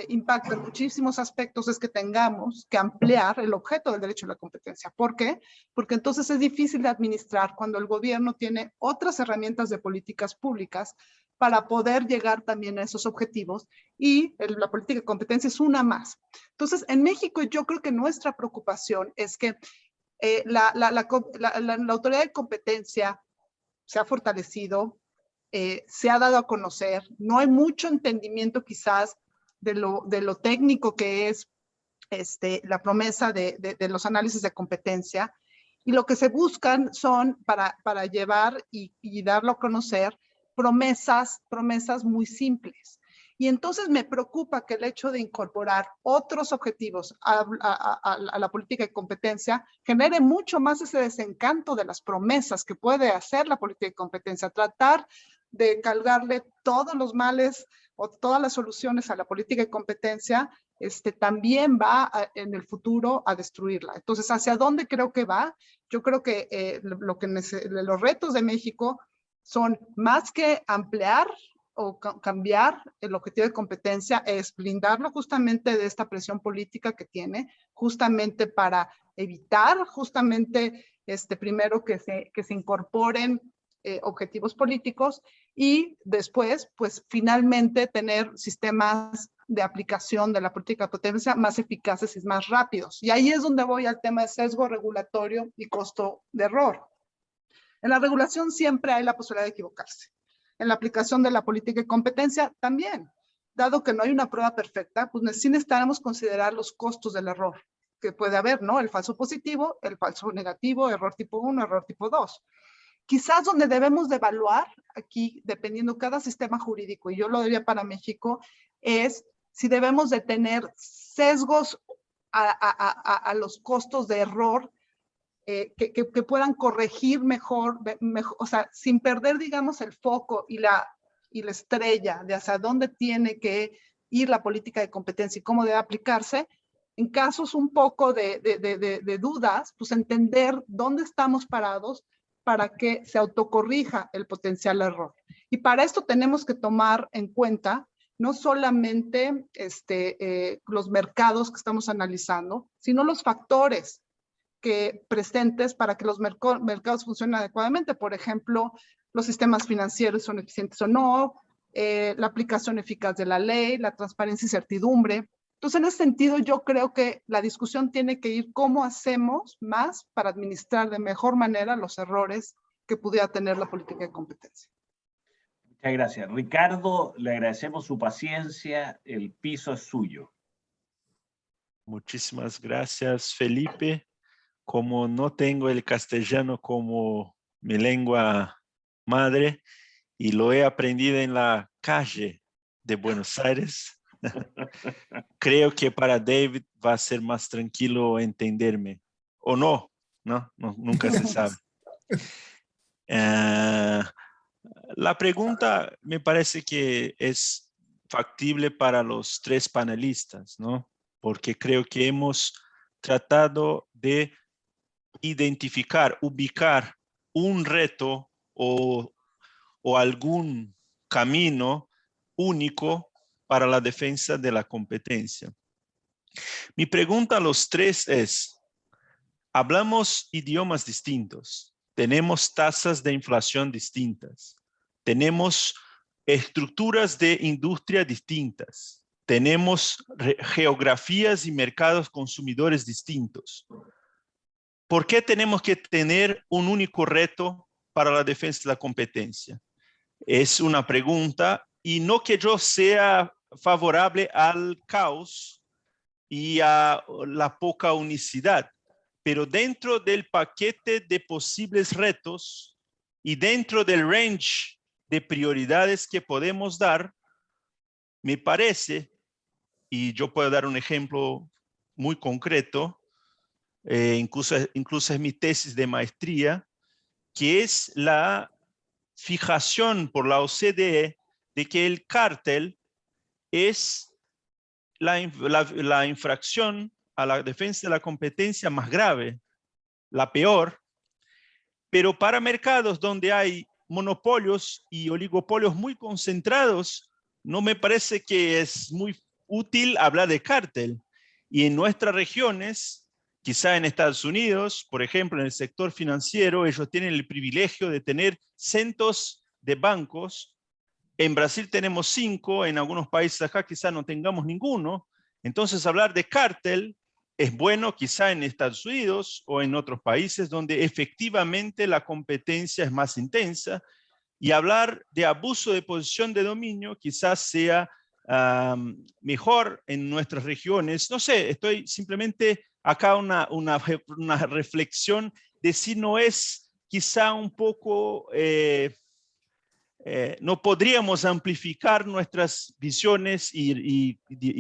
impacto en muchísimos aspectos es que tengamos que ampliar el objeto del derecho a la competencia. ¿Por qué? Porque entonces es difícil de administrar cuando el gobierno tiene otras herramientas de políticas públicas para poder llegar también a esos objetivos y la política de competencia es una más. Entonces, en México yo creo que nuestra preocupación es que la autoridad de competencia se ha fortalecido, se ha dado a conocer, no hay mucho entendimiento quizás de lo técnico que es la promesa de los análisis de competencia, y lo que se buscan son para llevar y darlo a conocer promesas muy simples. Y entonces me preocupa que el hecho de incorporar otros objetivos a la política de competencia genere mucho más ese desencanto de las promesas que puede hacer la política de competencia, tratar de cargarle todos los males o todas las soluciones a la política de competencia, también va en el futuro a destruirla. Entonces, ¿hacia dónde creo que va? Yo creo que los retos de México son más que ampliar o cambiar el objetivo de competencia, es blindarlo justamente de esta presión política que tiene, justamente para evitar justamente primero que se incorporen objetivos políticos y después, pues finalmente tener sistemas de aplicación de la política de competencia más eficaces y más rápidos. Y ahí es donde voy al tema de sesgo regulatorio y costo de error. En la regulación siempre hay la posibilidad de equivocarse. En la aplicación de la política de competencia también. Dado que no hay una prueba perfecta, pues sí necesitamos considerar los costos del error que puede haber, ¿no? El falso positivo, el falso negativo, error tipo 1, error tipo 2. Quizás donde debemos de evaluar aquí, dependiendo cada sistema jurídico, y yo lo diría para México, es si debemos de tener sesgos a los costos de error que puedan corregir mejor, o sea, sin perder, digamos, el foco y la estrella de hacia dónde tiene que ir la política de competencia y cómo debe aplicarse. En casos un poco de dudas, pues entender dónde estamos parados para que se autocorrija el potencial error. Y para esto tenemos que tomar en cuenta no solamente los mercados que estamos analizando, sino los factores presentes para que los mercados funcionen adecuadamente. Por ejemplo, los sistemas financieros son eficientes o no, la aplicación eficaz de la ley, la transparencia y certidumbre. Entonces, en ese sentido, yo creo que la discusión tiene que ir cómo hacemos más para administrar de mejor manera los errores que pudiera tener la política de competencia. Muchas gracias. Ricardo, le agradecemos su paciencia, el piso es suyo. Muchísimas gracias, Felipe. Como no tengo el castellano como mi lengua madre y lo he aprendido en la calle de Buenos Aires, creo que para David va a ser más tranquilo entenderme. O no, nunca se sabe. La pregunta me parece que es factible para los tres panelistas, ¿no? Porque creo que hemos tratado de identificar, ubicar un reto o algún camino único para la defensa de la competencia. Mi pregunta a los tres es, hablamos idiomas distintos, tenemos tasas de inflación distintas, tenemos estructuras de industria distintas, tenemos geografías y mercados consumidores distintos. ¿Por qué tenemos que tener un único reto para la defensa de la competencia? Es una pregunta, y no que yo sea favorable al caos y a la poca unicidad, pero dentro del paquete de posibles retos y dentro del range de prioridades que podemos dar, me parece, y yo puedo dar un ejemplo muy concreto, incluso es mi tesis de maestría, que es la fijación por la OCDE de que el cártel es la infracción a la defensa de la competencia más grave, la peor, pero para mercados donde hay monopolios y oligopolios muy concentrados, no me parece que es muy útil hablar de cártel. Y en nuestras regiones, quizá en Estados Unidos, por ejemplo, en el sector financiero, ellos tienen el privilegio de tener cientos de bancos. En Brasil tenemos 5, en algunos países acá quizá no tengamos ninguno. Entonces hablar de cártel es bueno quizá en Estados Unidos o en otros países donde efectivamente la competencia es más intensa, y hablar de abuso de posición de dominio quizás sea mejor en nuestras regiones. No sé, estoy simplemente acá una reflexión de si no es quizá un poco... no podríamos amplificar nuestras visiones y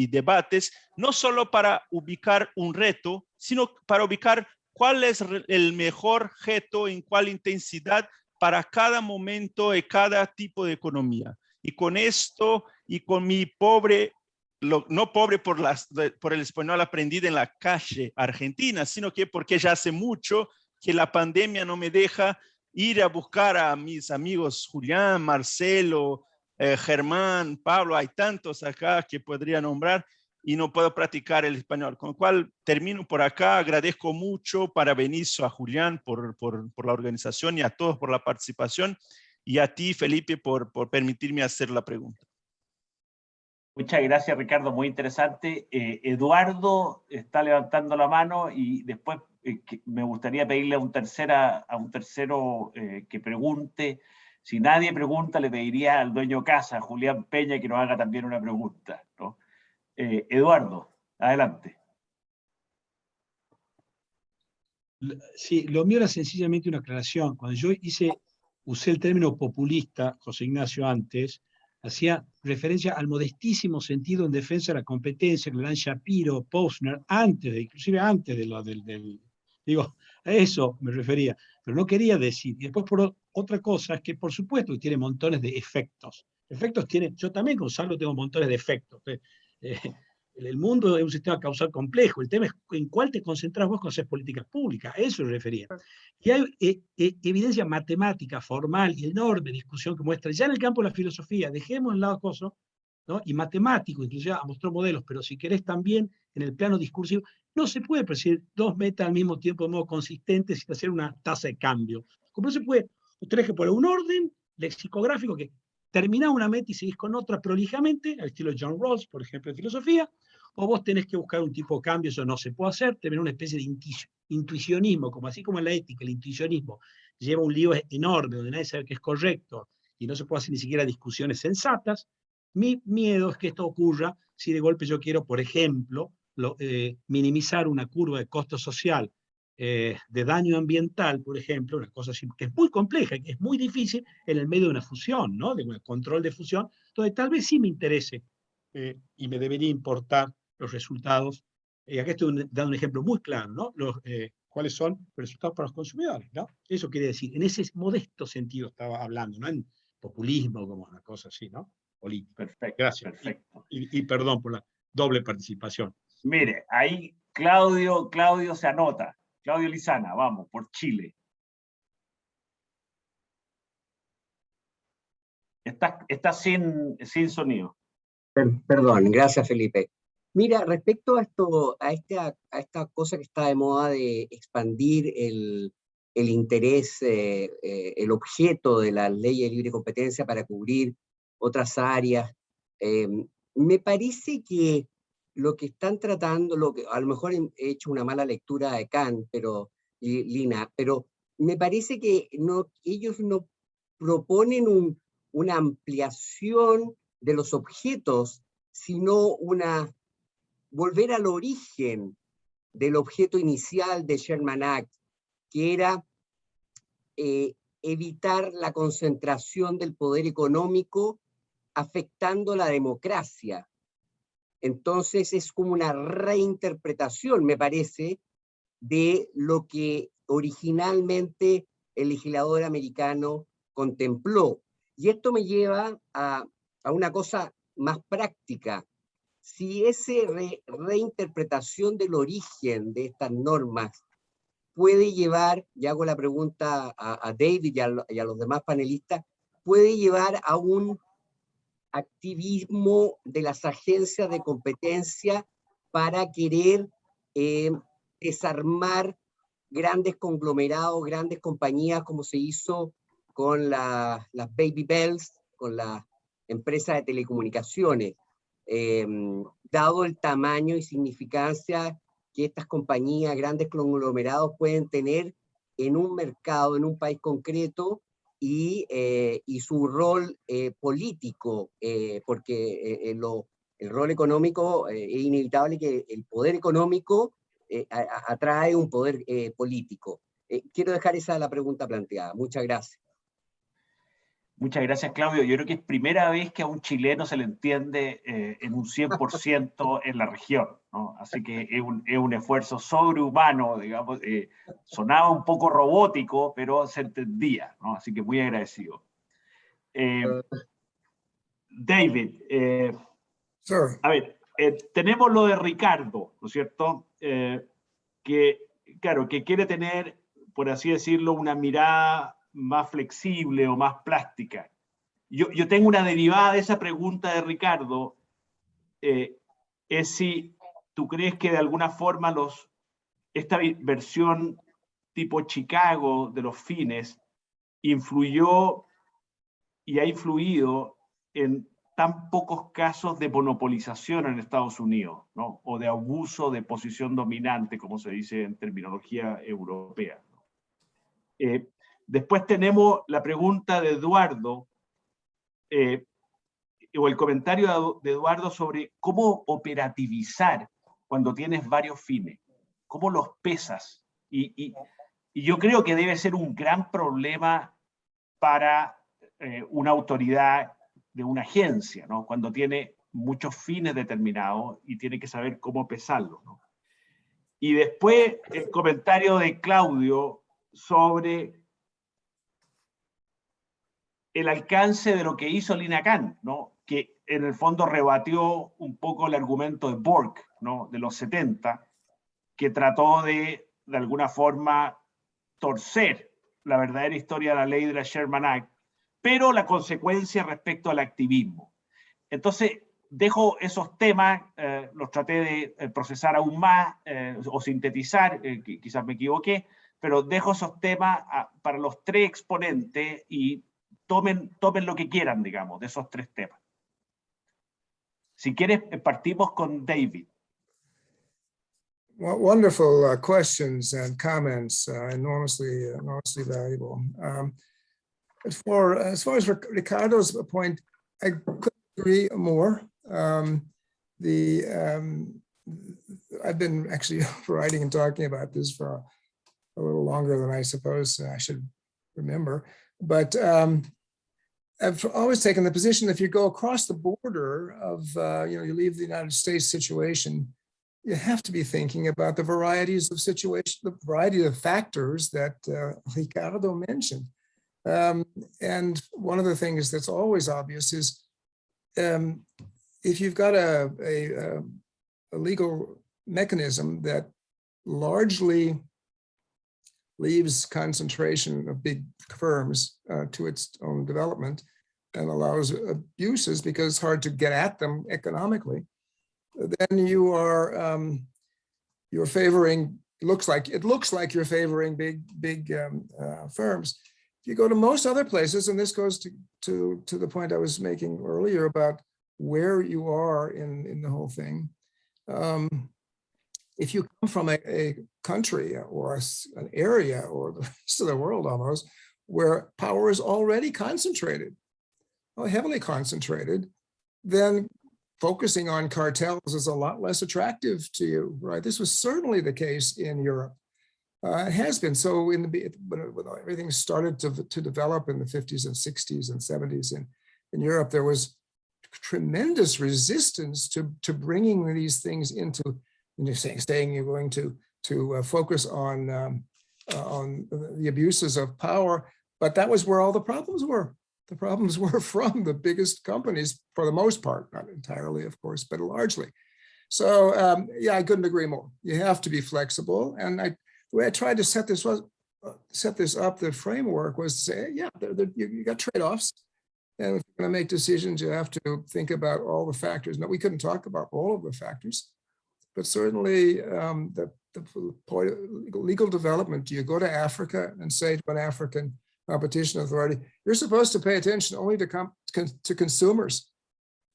debates, no solo para ubicar un reto, sino para ubicar cuál es el mejor reto, en cuál intensidad para cada momento y cada tipo de economía. Y con esto, y con mi pobre, no pobre por el español aprendido en la calle argentina, sino que porque ya hace mucho que la pandemia no me deja ir a buscar a mis amigos Julián, Marcelo, Germán, Pablo, hay tantos acá que podría nombrar y no puedo practicar el español. Con lo cual termino por acá, agradezco mucho, parabéns a Julián por la organización y a todos por la participación, y a ti, Felipe, por permitirme hacer la pregunta. Muchas gracias, Ricardo, muy interesante. Eduardo está levantando la mano y después me gustaría pedirle a un tercero que pregunte. Si nadie pregunta, le pediría al dueño casa, Julián Peña, que nos haga también una pregunta, ¿no? Eduardo, adelante. Sí, lo mío era sencillamente una aclaración. Cuando yo usé el término populista, José Ignacio antes, hacía referencia al modestísimo sentido en defensa de la competencia que le dan Shapiro, Posner, inclusive antes digo, a eso me refería, pero no quería decir. Y después por otra cosa es que por supuesto que tiene montones de efectos. Yo también, Gonzalo, tengo montones de efectos. El mundo es un sistema causal complejo. El tema es en cuál te concentras vos cuando haces políticas públicas. A eso me refería. Y hay evidencia matemática, formal y enorme discusión que muestra, ya en el campo de la filosofía, dejemos el lado acoso, ¿no? Y matemático, incluso ya mostró modelos, pero si querés también en el plano discursivo, no se puede perseguir dos metas al mismo tiempo de modo consistente sin hacer una tasa de cambio. Como no se puede, tenés que poner un orden lexicográfico que terminás una meta y seguís con otra prolijamente, al estilo John Rawls, por ejemplo, en filosofía, o vos tenés que buscar un tipo de cambio, eso no se puede hacer, tener una especie de intuicionismo, como así como en la ética, el intuicionismo lleva un lío enorme donde nadie sabe qué es correcto y no se puede hacer ni siquiera discusiones sensatas. Mi miedo es que esto ocurra si de golpe yo quiero, por ejemplo, minimizar una curva de costo social de daño ambiental, por ejemplo, una cosa así, que es muy compleja, que es muy difícil en el medio de una fusión, ¿no? De un control de fusión, donde tal vez sí me interese y me debería importar los resultados. Acá estoy dando un ejemplo muy claro, ¿no? ¿Cuáles son los resultados para los consumidores? ¿No? Eso quiere decir, en ese modesto sentido estaba hablando, no en populismo como una cosa así, ¿no? Política. Perfecto. Gracias. Perfecto. Y perdón por la doble participación. Mire, ahí Claudio se anota. Claudio Lizana, vamos, por Chile. Está sin sonido. Perdón, gracias Felipe. Mira, respecto a esto, a esta cosa que está de moda de expandir el interés, el objeto de la ley de libre competencia para cubrir otras áreas, me parece que lo que están tratando, a lo mejor he hecho una mala lectura de Kant, Lina, pero me parece que ellos no proponen una ampliación de los objetos, sino volver al origen del objeto inicial de Sherman Act, que era evitar la concentración del poder económico afectando la democracia. Entonces es como una reinterpretación, me parece, de lo que originalmente el legislador americano contempló. Y esto me lleva a una cosa más práctica. Si esa reinterpretación del origen de estas normas puede llevar, y hago la pregunta a David y a los demás panelistas, puede llevar a un activismo de las agencias de competencia para querer desarmar grandes conglomerados, grandes compañías, como se hizo con las Baby Bells, con las empresas de telecomunicaciones, dado el tamaño y significancia que estas compañías, grandes conglomerados, pueden tener en un mercado, en un país concreto, y su rol político, porque el rol económico es inevitable que el poder económico atrae un poder político. Quiero dejar esa la pregunta planteada. Muchas gracias. Muchas gracias, Claudio. Yo creo que es primera vez que a un chileno se le entiende en un 100% en la región, ¿no? Así que es un esfuerzo sobrehumano, digamos. Sonaba un poco robótico, pero se entendía, ¿no? Así que muy agradecido. David, a ver, tenemos lo de Ricardo, ¿no es cierto? Que, claro, que quiere tener, por así decirlo, una mirada más flexible o más plástica. Yo tengo una derivada de esa pregunta de Ricardo, es si tú crees que de alguna forma esta versión tipo Chicago de los fines influyó y ha influido en tan pocos casos de monopolización en Estados Unidos, ¿no? O de abuso de posición dominante, como se dice en terminología europea. Después tenemos la pregunta de Eduardo, o el comentario de Eduardo sobre cómo operativizar cuando tienes varios fines, cómo los pesas. Y yo creo que debe ser un gran problema para una autoridad de una agencia, ¿no? Cuando tiene muchos fines determinados y tiene que saber cómo pesarlos, ¿no? Y después el comentario de Claudio sobre el alcance de lo que hizo Lina Khan, ¿no? Que en el fondo rebatió un poco el argumento de Bork, ¿no? De los 70, que trató de alguna forma, torcer la verdadera historia de la ley de la Sherman Act, pero la consecuencia respecto al activismo. Entonces, dejo esos temas, los traté de procesar aún más, o sintetizar, quizás me equivoqué, pero dejo esos temas para los tres exponentes y tomen lo que quieran, digamos, de esos tres temas. Si quieres, partimos con David. Well, wonderful questions and comments, enormously valuable. As far as Ricardo's point, I couldn't agree more. I've been actually writing and talking about this for a little longer than I suppose I should remember, but I've always taken the position that if you go across the border of, you leave the United States situation, you have to be thinking about the varieties of situations, the variety of factors that Ricardo mentioned. And one of the things that's always obvious is if you've got a legal mechanism that largely leaves concentration of big firms to its own development and allows abuses because it's hard to get at them economically, then you are you're favoring. It looks like you're favoring big firms. If you go to most other places, and this goes to the point I was making earlier about where you are in the whole thing. If you come from a country or an area or the rest of the world almost, where power is already concentrated, heavily concentrated, then focusing on cartels is a lot less attractive to you, right? This was certainly the case in Europe. It has been. So when everything started to develop in the 50s and 60s and 70s in Europe, there was tremendous resistance to bringing these things into, saying you're going to focus on the abuses of power, but that was where all the problems were. The problems were from the biggest companies for the most part, not entirely, of course, but largely. So yeah, I couldn't agree more. You have to be flexible. And the way I tried to set this up, the framework was to say, yeah, you got trade-offs. And if you're going to make decisions, you have to think about all the factors. Now, we couldn't talk about all of the factors, but certainly the point of legal development. Do you go to Africa and say to an African competition authority, you're supposed to pay attention only to consumers?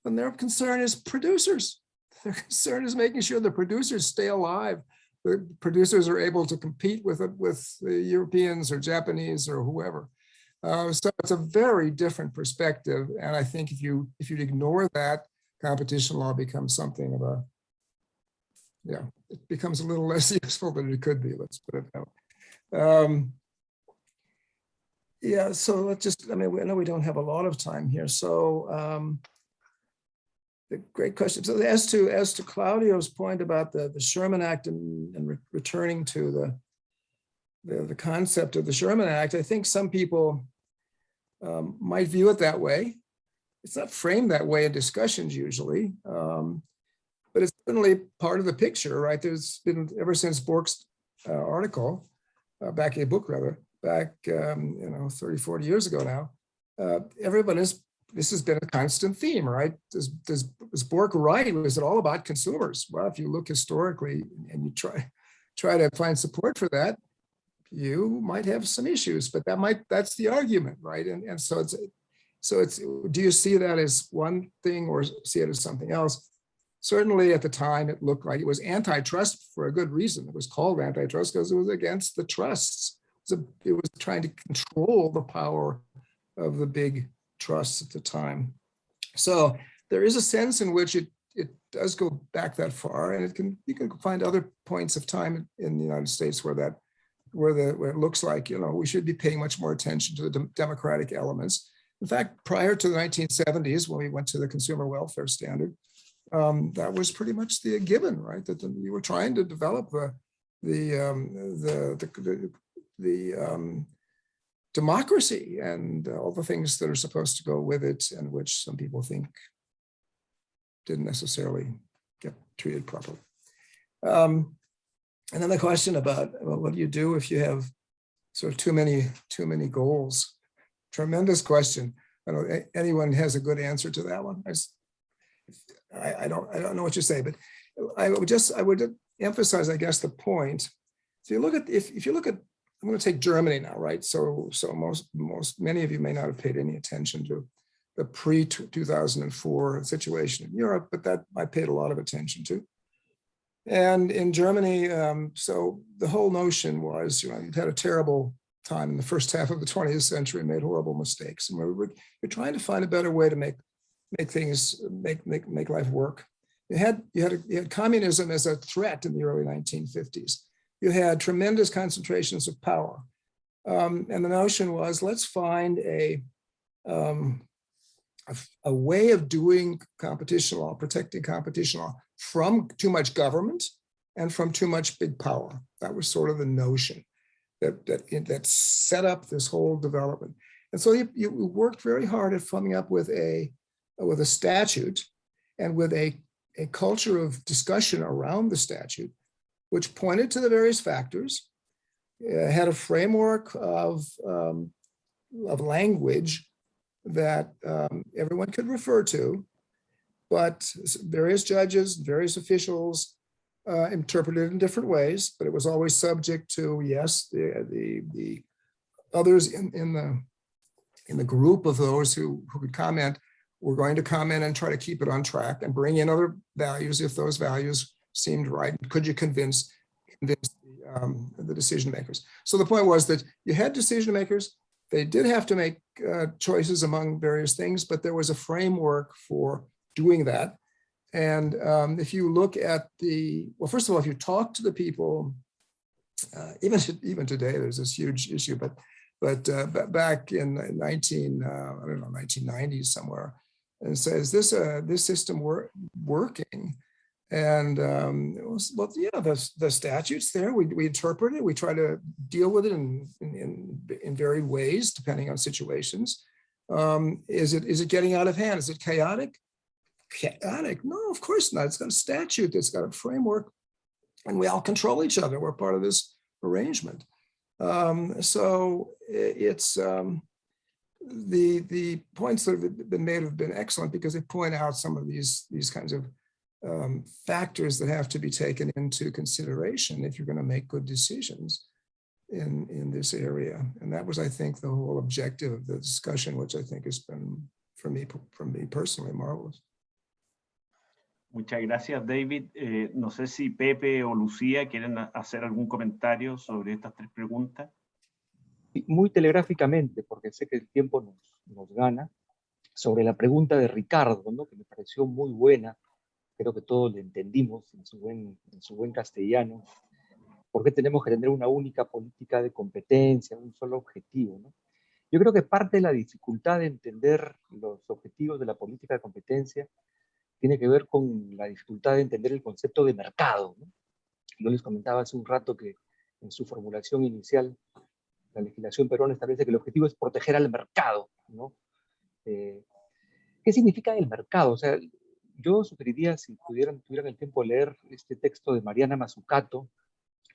And their concern is producers. Their concern is making sure the producers stay alive. The producers are able to compete with the Europeans or Japanese or whoever. So it's a very different perspective. And I think if you ignore that, competition law becomes something of it becomes a little less useful than it could be, let's put it that way. Yeah, so let's just, I know we don't have a lot of time here. So the great question. So as to Claudio's point about the Sherman Act and returning to the concept of the Sherman Act, I think some people might view it that way. It's not framed that way in discussions usually, but it's certainly part of the picture, right? There's been, ever since Bork's article, back 30, 40 years ago now, this has been a constant theme, right? Was Bork right? Was it all about consumers? Well, if you look historically and you try to find support for that, you might have some issues, but that's the argument, right? And so it's do you see that as one thing or see it as something else? Certainly at the time, it looked like it was antitrust for a good reason. It was called antitrust because it was against the trusts. It was trying to control the power of the big trusts at the time. So there is a sense in which it does go back that far, and you can find other points of time in the United States where it looks like we should be paying much more attention to the democratic elements. In fact, prior to the 1970s, when we went to the consumer welfare standard, that was pretty much the given, right? That you were trying to develop the democracy and all the things that are supposed to go with it, and which some people think didn't necessarily get treated properly. And then the question about what do you do if you have sort of too many goals? Tremendous question. I don't know anyone has a good answer to that one. I don't know what you say, but I would emphasize, I guess, the point. So if you look at I'm going to take Germany now, right? So many of you may not have paid any attention to the pre-2004 situation in Europe, but that I paid a lot of attention to. And in Germany, so the whole notion was, you've had a terrible time in the first half of the 20th century, made horrible mistakes, and we're trying to find a better way to make life work. You had communism as a threat in the early 1950s. You had tremendous concentrations of power, and the notion was, let's find a way of doing competition law, protecting competition law from too much government and from too much big power. That was sort of the notion that set up this whole development. And so you worked very hard at coming up with a statute and with a culture of discussion around the statute, which pointed to the various factors, had a framework of language that everyone could refer to, but various judges, various officials interpreted it in different ways, but it was always subject to, yes, the others in the group of those who could comment were going to comment and try to keep it on track and bring in other values if those values seemed right. Could you convince the decision makers? So the point was that you had decision makers. They did have to make choices among various things, but there was a framework for doing that. And if you look at well, first of all, if you talk to the people, even today, there's this huge issue, but back in 1990s somewhere, and says, this system working? And it was, well, yeah, the statute's there. We interpret it. We try to deal with it in varied ways, depending on situations. Is it getting out of hand? Is it chaotic? Chaotic? No, of course not. It's got a statute. It's got a framework, and we all control each other. We're part of this arrangement. So it's the points that have been made have been excellent because they point out some of these kinds of factors that have to be taken into consideration if you're going to make good decisions in this area. And that was, I think, the whole objective of the discussion, which I think has been, for me personally, marvelous. Muchas gracias, David. No sé si Pepe o Lucía quieren hacer algún comentario sobre estas tres preguntas. Muy telegráficamente, porque sé que el tiempo nos gana, sobre la pregunta de Ricardo, ¿no? Que me pareció muy buena. Creo que todos le entendimos en su buen castellano. ¿Por qué tenemos que tener una única política de competencia, un solo objetivo, ¿no? Yo creo que parte de la dificultad de entender los objetivos de la política de competencia tiene que ver con la dificultad de entender el concepto de mercado, ¿no? Yo les comentaba hace un rato que en su formulación inicial, la legislación peruana establece que el objetivo es proteger al mercado, ¿no? ¿Qué significa el mercado? O sea, yo sugeriría, si tuvieran el tiempo de leer este texto de Mariana Mazzucato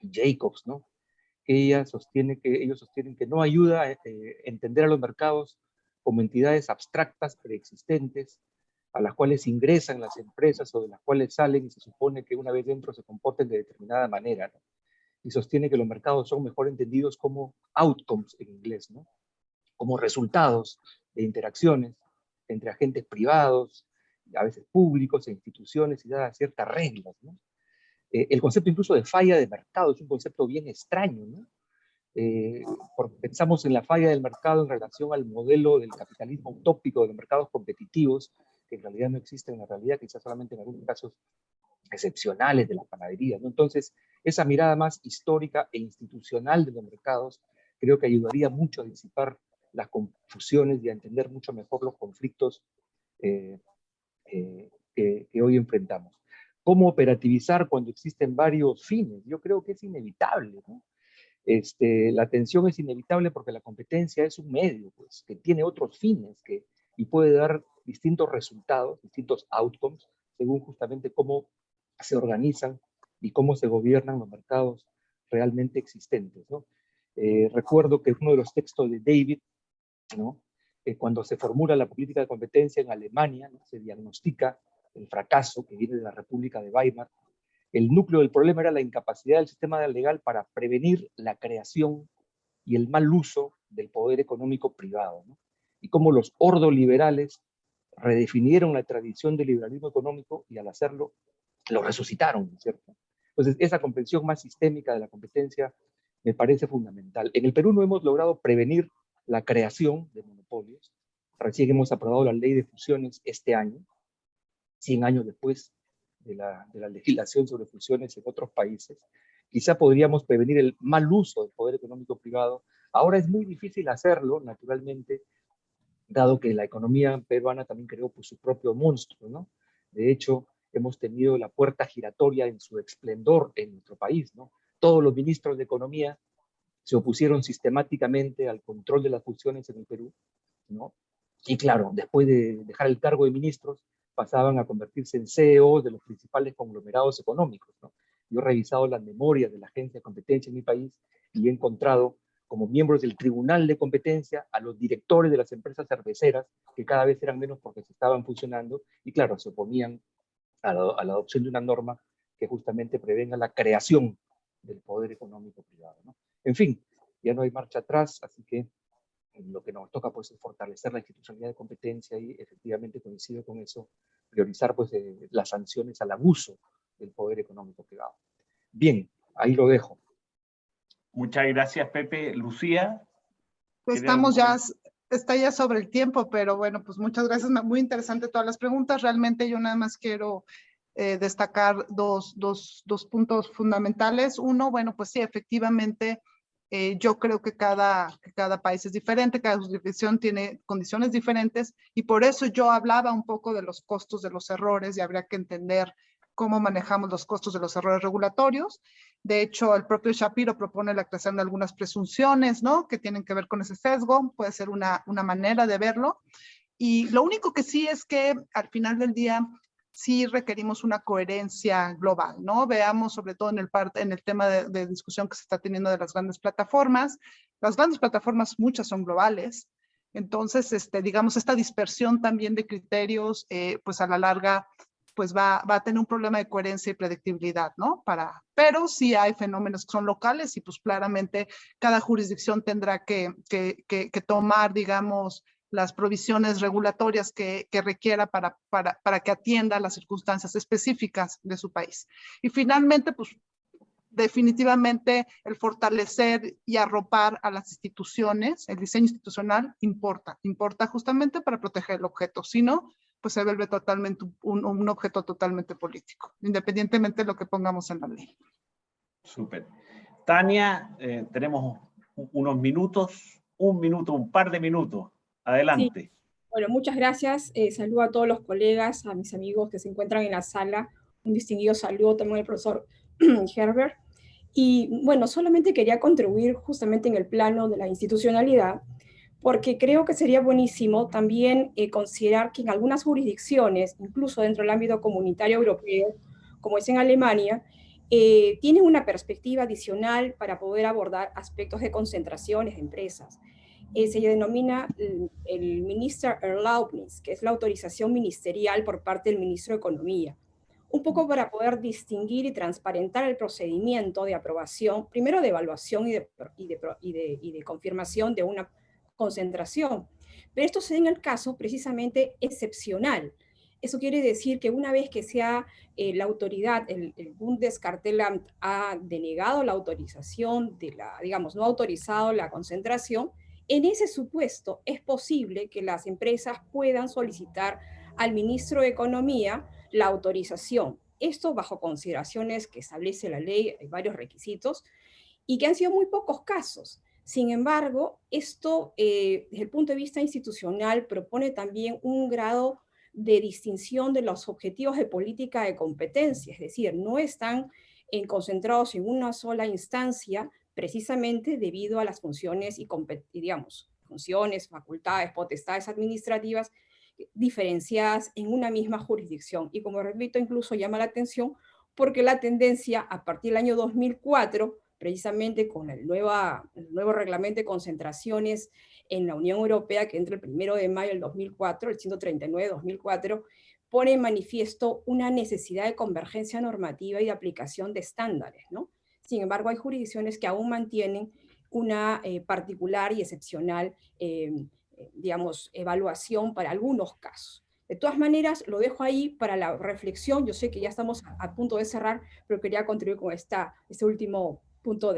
y Jacobs, ¿no? Que ellos sostienen que no ayuda a entender a los mercados como entidades abstractas preexistentes a las cuales ingresan las empresas o de las cuales salen y se supone que una vez dentro se comporten de determinada manera, ¿no? Y sostiene que los mercados son mejor entendidos como outcomes en inglés, ¿no? Como resultados de interacciones entre agentes privados, a veces públicos e instituciones, y dadas ciertas reglas, ¿no? El concepto incluso de falla de mercado es un concepto bien extraño, ¿no? Porque pensamos en la falla del mercado en relación al modelo del capitalismo utópico de los mercados competitivos, que en realidad no existe en la realidad, quizás solamente en algunos casos excepcionales de la panadería, ¿no? Entonces, esa mirada más histórica e institucional de los mercados creo que ayudaría mucho a disipar las confusiones y a entender mucho mejor los conflictos que hoy enfrentamos. ¿Cómo operativizar cuando existen varios fines? Yo creo que es inevitable, ¿no? La tensión es inevitable porque la competencia es un medio, pues, que tiene otros fines y puede dar distintos resultados, distintos outcomes, según justamente cómo se organizan y cómo se gobiernan los mercados realmente existentes, ¿no? Recuerdo que uno de los textos de David, ¿no? Cuando se formula la política de competencia en Alemania, ¿no? Se diagnostica el fracaso que viene de la República de Weimar. El núcleo del problema era la incapacidad del sistema legal para prevenir la creación y el mal uso del poder económico privado, ¿no? Y cómo los ordoliberales redefinieron la tradición del liberalismo económico y al hacerlo lo resucitaron, ¿cierto? Entonces, esa comprensión más sistémica de la competencia me parece fundamental. En el Perú no hemos logrado prevenir la creación de monopolios. Recién hemos aprobado la ley de fusiones este año, 100 años después de la legislación sobre fusiones en otros países. Quizá podríamos prevenir el mal uso del poder económico privado. Ahora es muy difícil hacerlo, naturalmente, dado que la economía peruana también creó pues, su propio monstruo, ¿no? De hecho, hemos tenido la puerta giratoria en su esplendor en nuestro país, ¿no? Todos los ministros de Economía se opusieron sistemáticamente al control de las fusiones en el Perú, ¿no? Y claro, después de dejar el cargo de ministros, pasaban a convertirse en CEOs de los principales conglomerados económicos, ¿no? Yo he revisado las memorias de la Agencia de Competencia en mi país y he encontrado como miembros del Tribunal de Competencia a los directores de las empresas cerveceras, que cada vez eran menos porque se estaban fusionando, y claro, se oponían a la adopción de una norma que justamente prevenga la creación del poder económico privado, ¿no? En fin, ya no hay marcha atrás, así que lo que nos toca pues es fortalecer la institucionalidad de competencia y efectivamente coincido con eso, priorizar pues las sanciones al abuso del poder económico privado. Bien, ahí lo dejo. Muchas gracias, Pepe. Lucía. Pues estamos ya, está ya sobre el tiempo, pero bueno, pues muchas gracias. Muy interesante todas las preguntas. Realmente yo nada más quiero destacar dos puntos fundamentales. Uno, bueno, pues sí, efectivamente, yo creo que cada país es diferente, cada jurisdicción tiene condiciones diferentes y por eso yo hablaba un poco de los costos de los errores y habría que entender cómo manejamos los costos de los errores regulatorios. De hecho, el propio Shapiro propone la creación de algunas presunciones, ¿no? Que tienen que ver con ese sesgo, puede ser una manera de verlo. Y lo único que sí es que al final del día sí requerimos una coherencia global, ¿no? Veamos sobre todo en el tema de discusión que se está teniendo de las grandes plataformas. Las grandes plataformas, muchas son globales. Entonces, digamos, esta dispersión también de criterios, pues a la larga, pues va a tener un problema de coherencia y predictibilidad, ¿no? Pero sí hay fenómenos que son locales y pues claramente cada jurisdicción tendrá que tomar, digamos, las provisiones regulatorias que requiera para que atienda las circunstancias específicas de su país. Y finalmente, pues definitivamente el fortalecer y arropar a las instituciones, el diseño institucional importa justamente para proteger el objeto, si no, pues se vuelve totalmente un objeto totalmente político, independientemente de lo que pongamos en la ley. Súper. Tania, tenemos unos minutos, un par de minutos. Adelante. Sí. Bueno, muchas gracias. Saludo a todos los colegas, a mis amigos que se encuentran en la sala. Un distinguido saludo también al profesor Herbert. Y bueno, solamente quería contribuir justamente en el plano de la institucionalidad, porque creo que sería buenísimo también considerar que en algunas jurisdicciones, incluso dentro del ámbito comunitario europeo, como es en Alemania, tienen una perspectiva adicional para poder abordar aspectos de concentraciones de empresas. Se denomina el Ministererlaubnis, que es la autorización ministerial por parte del ministro de Economía, un poco para poder distinguir y transparentar el procedimiento de aprobación, primero de evaluación y de confirmación de una concentración. Pero esto se da en el caso precisamente excepcional. Eso quiere decir que una vez que sea la autoridad, el Bundeskartellamt ha denegado la autorización, digamos, no ha autorizado la concentración, en ese supuesto es posible que las empresas puedan solicitar al ministro de Economía la autorización. Esto bajo consideraciones que establece la ley, hay varios requisitos, y que han sido muy pocos casos. Sin embargo, esto, desde el punto de vista institucional, propone también un grado de distinción de los objetivos de política de competencia, es decir, no están concentrados en una sola instancia, precisamente debido a las funciones y digamos, funciones, facultades, potestades administrativas diferenciadas en una misma jurisdicción. Y como repito, incluso llama la atención porque la tendencia a partir del año 2004, precisamente con el nuevo reglamento de concentraciones en la Unión Europea, que entra el 1 de mayo del 2004, el 139-2004, pone en manifiesto una necesidad de convergencia normativa y de aplicación de estándares, ¿no? Sin embargo, hay jurisdicciones que aún mantienen una particular y excepcional, digamos, evaluación para algunos casos. De todas maneras, lo dejo ahí para la reflexión. Yo sé que ya estamos a punto de cerrar, pero quería contribuir con este último punto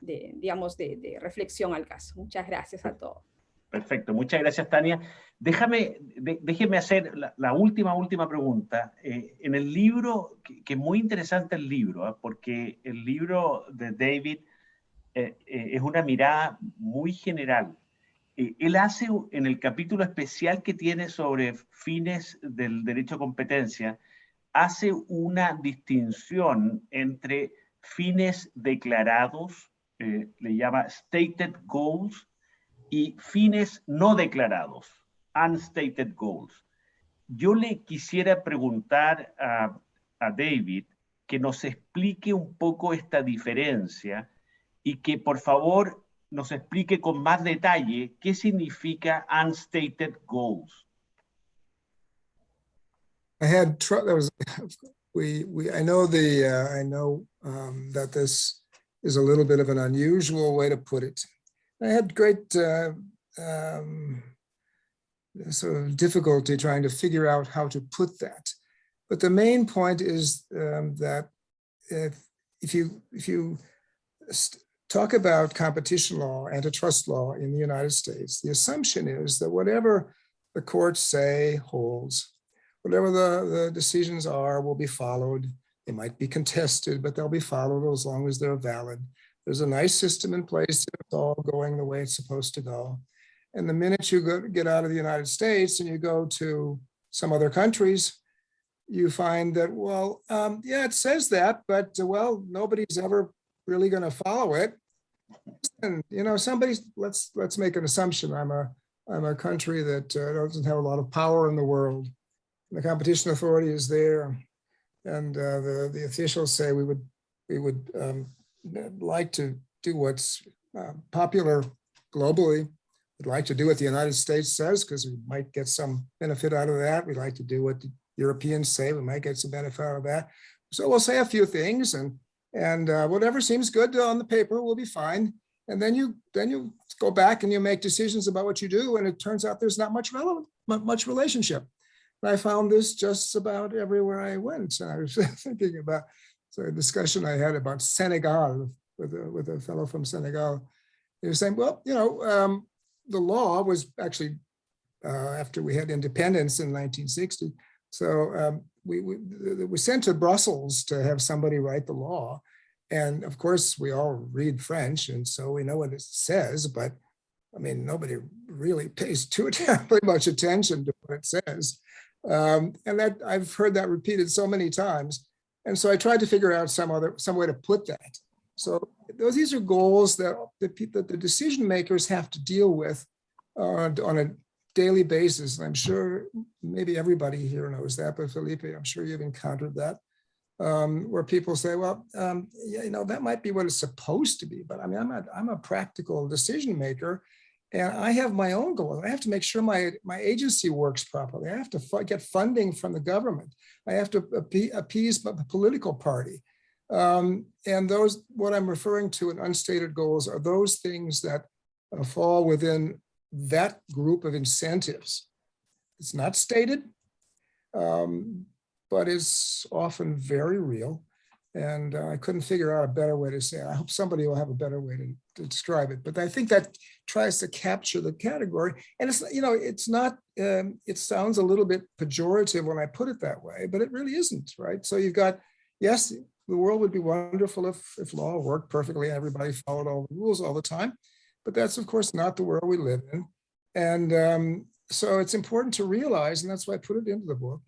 digamos, de reflexión al caso. Muchas gracias a todos. Perfecto, muchas gracias, Tania. Déjeme hacer la última pregunta. En el libro, que es muy interesante el libro, porque el libro de David es una mirada muy general. Él hace en el capítulo especial que tiene sobre fines del derecho a competencia, hace una distinción entre fines declarados, le llama stated goals, y fines no declarados, unstated goals. Yo le quisiera preguntar a David que nos explique un poco esta diferencia y que por favor nos explique con más detalle qué significa unstated goals. I had that was I know that this is a little bit of an unusual way to put it. I had great sort of difficulty trying to figure out how to put that. But the main point is that if you talk about competition law, antitrust law in the United States, the assumption is that whatever the courts say holds, whatever the decisions are will be followed. They might be contested, but they'll be followed as long as they're valid. There's a nice system in place. It's all going the way it's supposed to go. And the minute you get out of the United States and you go to some other countries, you find that, well, yeah, it says that, but well, nobody's ever really going to follow it. And you know, let's make an assumption. I'm a country that doesn't have a lot of power in the world. And the competition authority is there, and the officials say we would like to do what's popular globally. We'd like to do what the United States says because we might get some benefit out of that. We'd like to do what the Europeans say. We might get some benefit out of that. So we'll say a few things, and whatever seems good on the paper will be fine. And then you go back and you make decisions about what you do, and it turns out there's not much relationship. And I found this just about everywhere I went. And I was thinking about a discussion I had about Senegal with a fellow from Senegal. He was saying, well, you know, the law was actually after we had independence in 1960. So we were sent to Brussels to have somebody write the law. And of course, we all read French, and so we know what it says, but I mean, nobody really pays too terribly much attention to what it says. And that I've heard that repeated so many times. And so I tried to figure out some way to put that. So these are goals that the decision makers have to deal with on a daily basis. And I'm sure maybe everybody here knows that, but Felipe, I'm sure you've encountered that, where people say, well, yeah, you know, that might be what it's supposed to be, but I mean, I'm a practical decision maker, and I have my own goals. I have to make sure my agency works properly. I have to get funding from the government. I have to appease the political party. And those, what I'm referring to in unstated goals are those things that fall within that group of incentives. It's not stated, but it's often very real. And I couldn't figure out a better way to say it. I hope somebody will have a better way to describe it. But I think that tries to capture the category. And it's, you know, it's not, it sounds a little bit pejorative when I put it that way, but it really isn't, right? So you've got, yes, the world would be wonderful if law worked perfectly and everybody followed all the rules all the time. But that's, of course, not the world we live in. And so it's important to realize, and that's why I put it into the book,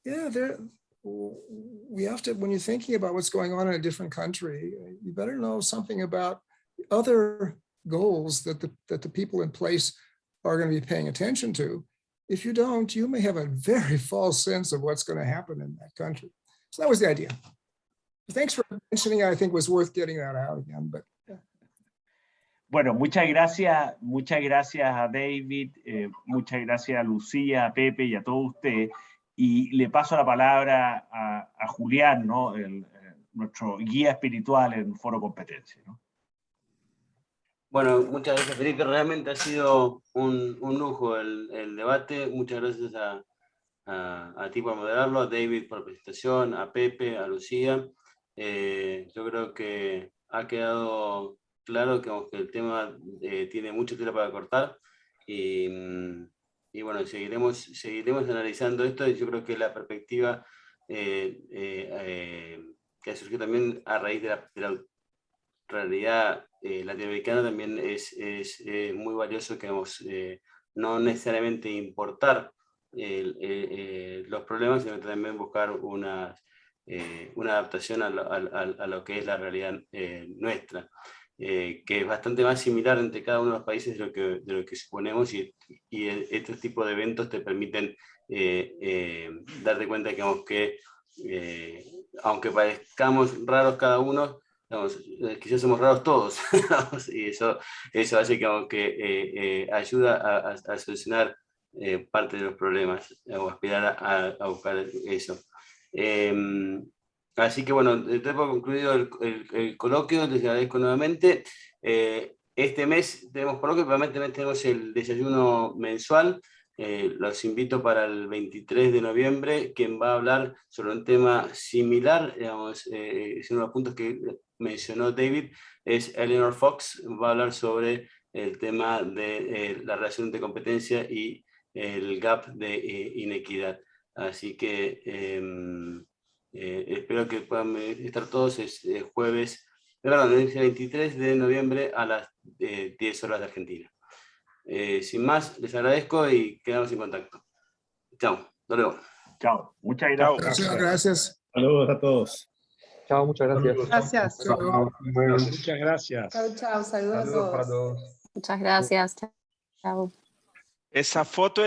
yeah, we have to, when you're thinking about what's going on in a different country, you better know something about other goals that the people in place are going to be paying attention to. If you don't, you may have a very false sense of what's going to happen in that country. So that was the idea. Thanks for mentioning it. I think it was worth getting that out again. But bueno, muchas gracias a David, muchas gracias a Lucía, a Pepe y a todos ustedes. Y le paso la palabra a Julián, ¿no? Nuestro guía espiritual en Foro Competencia, ¿no? Bueno, muchas gracias, Felipe. Realmente ha sido un lujo el debate. Muchas gracias a ti por moderarlo, a David por la presentación, a Pepe, a Lucía. Yo creo que ha quedado claro que el tema tiene mucha tela para cortar y bueno, seguiremos analizando esto. Y yo creo que la perspectiva que ha surgido también a raíz de la realidad latinoamericana también es muy valioso que no necesariamente importar los problemas, sino también buscar una adaptación a lo que es la realidad nuestra, que es bastante más similar entre cada uno de los países de lo que suponemos, y estos tipos de eventos te permiten darte cuenta que aunque parezcamos raros cada uno, quizás somos raros todos, y eso hace que ayuda a solucionar parte de los problemas, o aspirar a buscar eso. Así que bueno, después por concluido el coloquio, les agradezco nuevamente. Este mes tenemos coloquio, pero también tenemos el desayuno mensual. Los invito para el 23 de noviembre, quien va a hablar sobre un tema similar, digamos, es uno de los puntos que mencionó David, es Eleanor Fox, va a hablar sobre el tema de la relación de competencia y el gap de inequidad. Así que espero que puedan estar todos. Es jueves, perdón, el 23 de noviembre a las 10 horas de Argentina. Sin más, les agradezco y quedamos en contacto. Chao, hasta luego. Chao, muchas Chao. gracias. Gracias. Saludos a todos. Chao, muchas gracias. Gracias. Muchas gracias. Chau, chau. Saludos a Saludos para todos. todos. Muchas gracias. Chao. Esa foto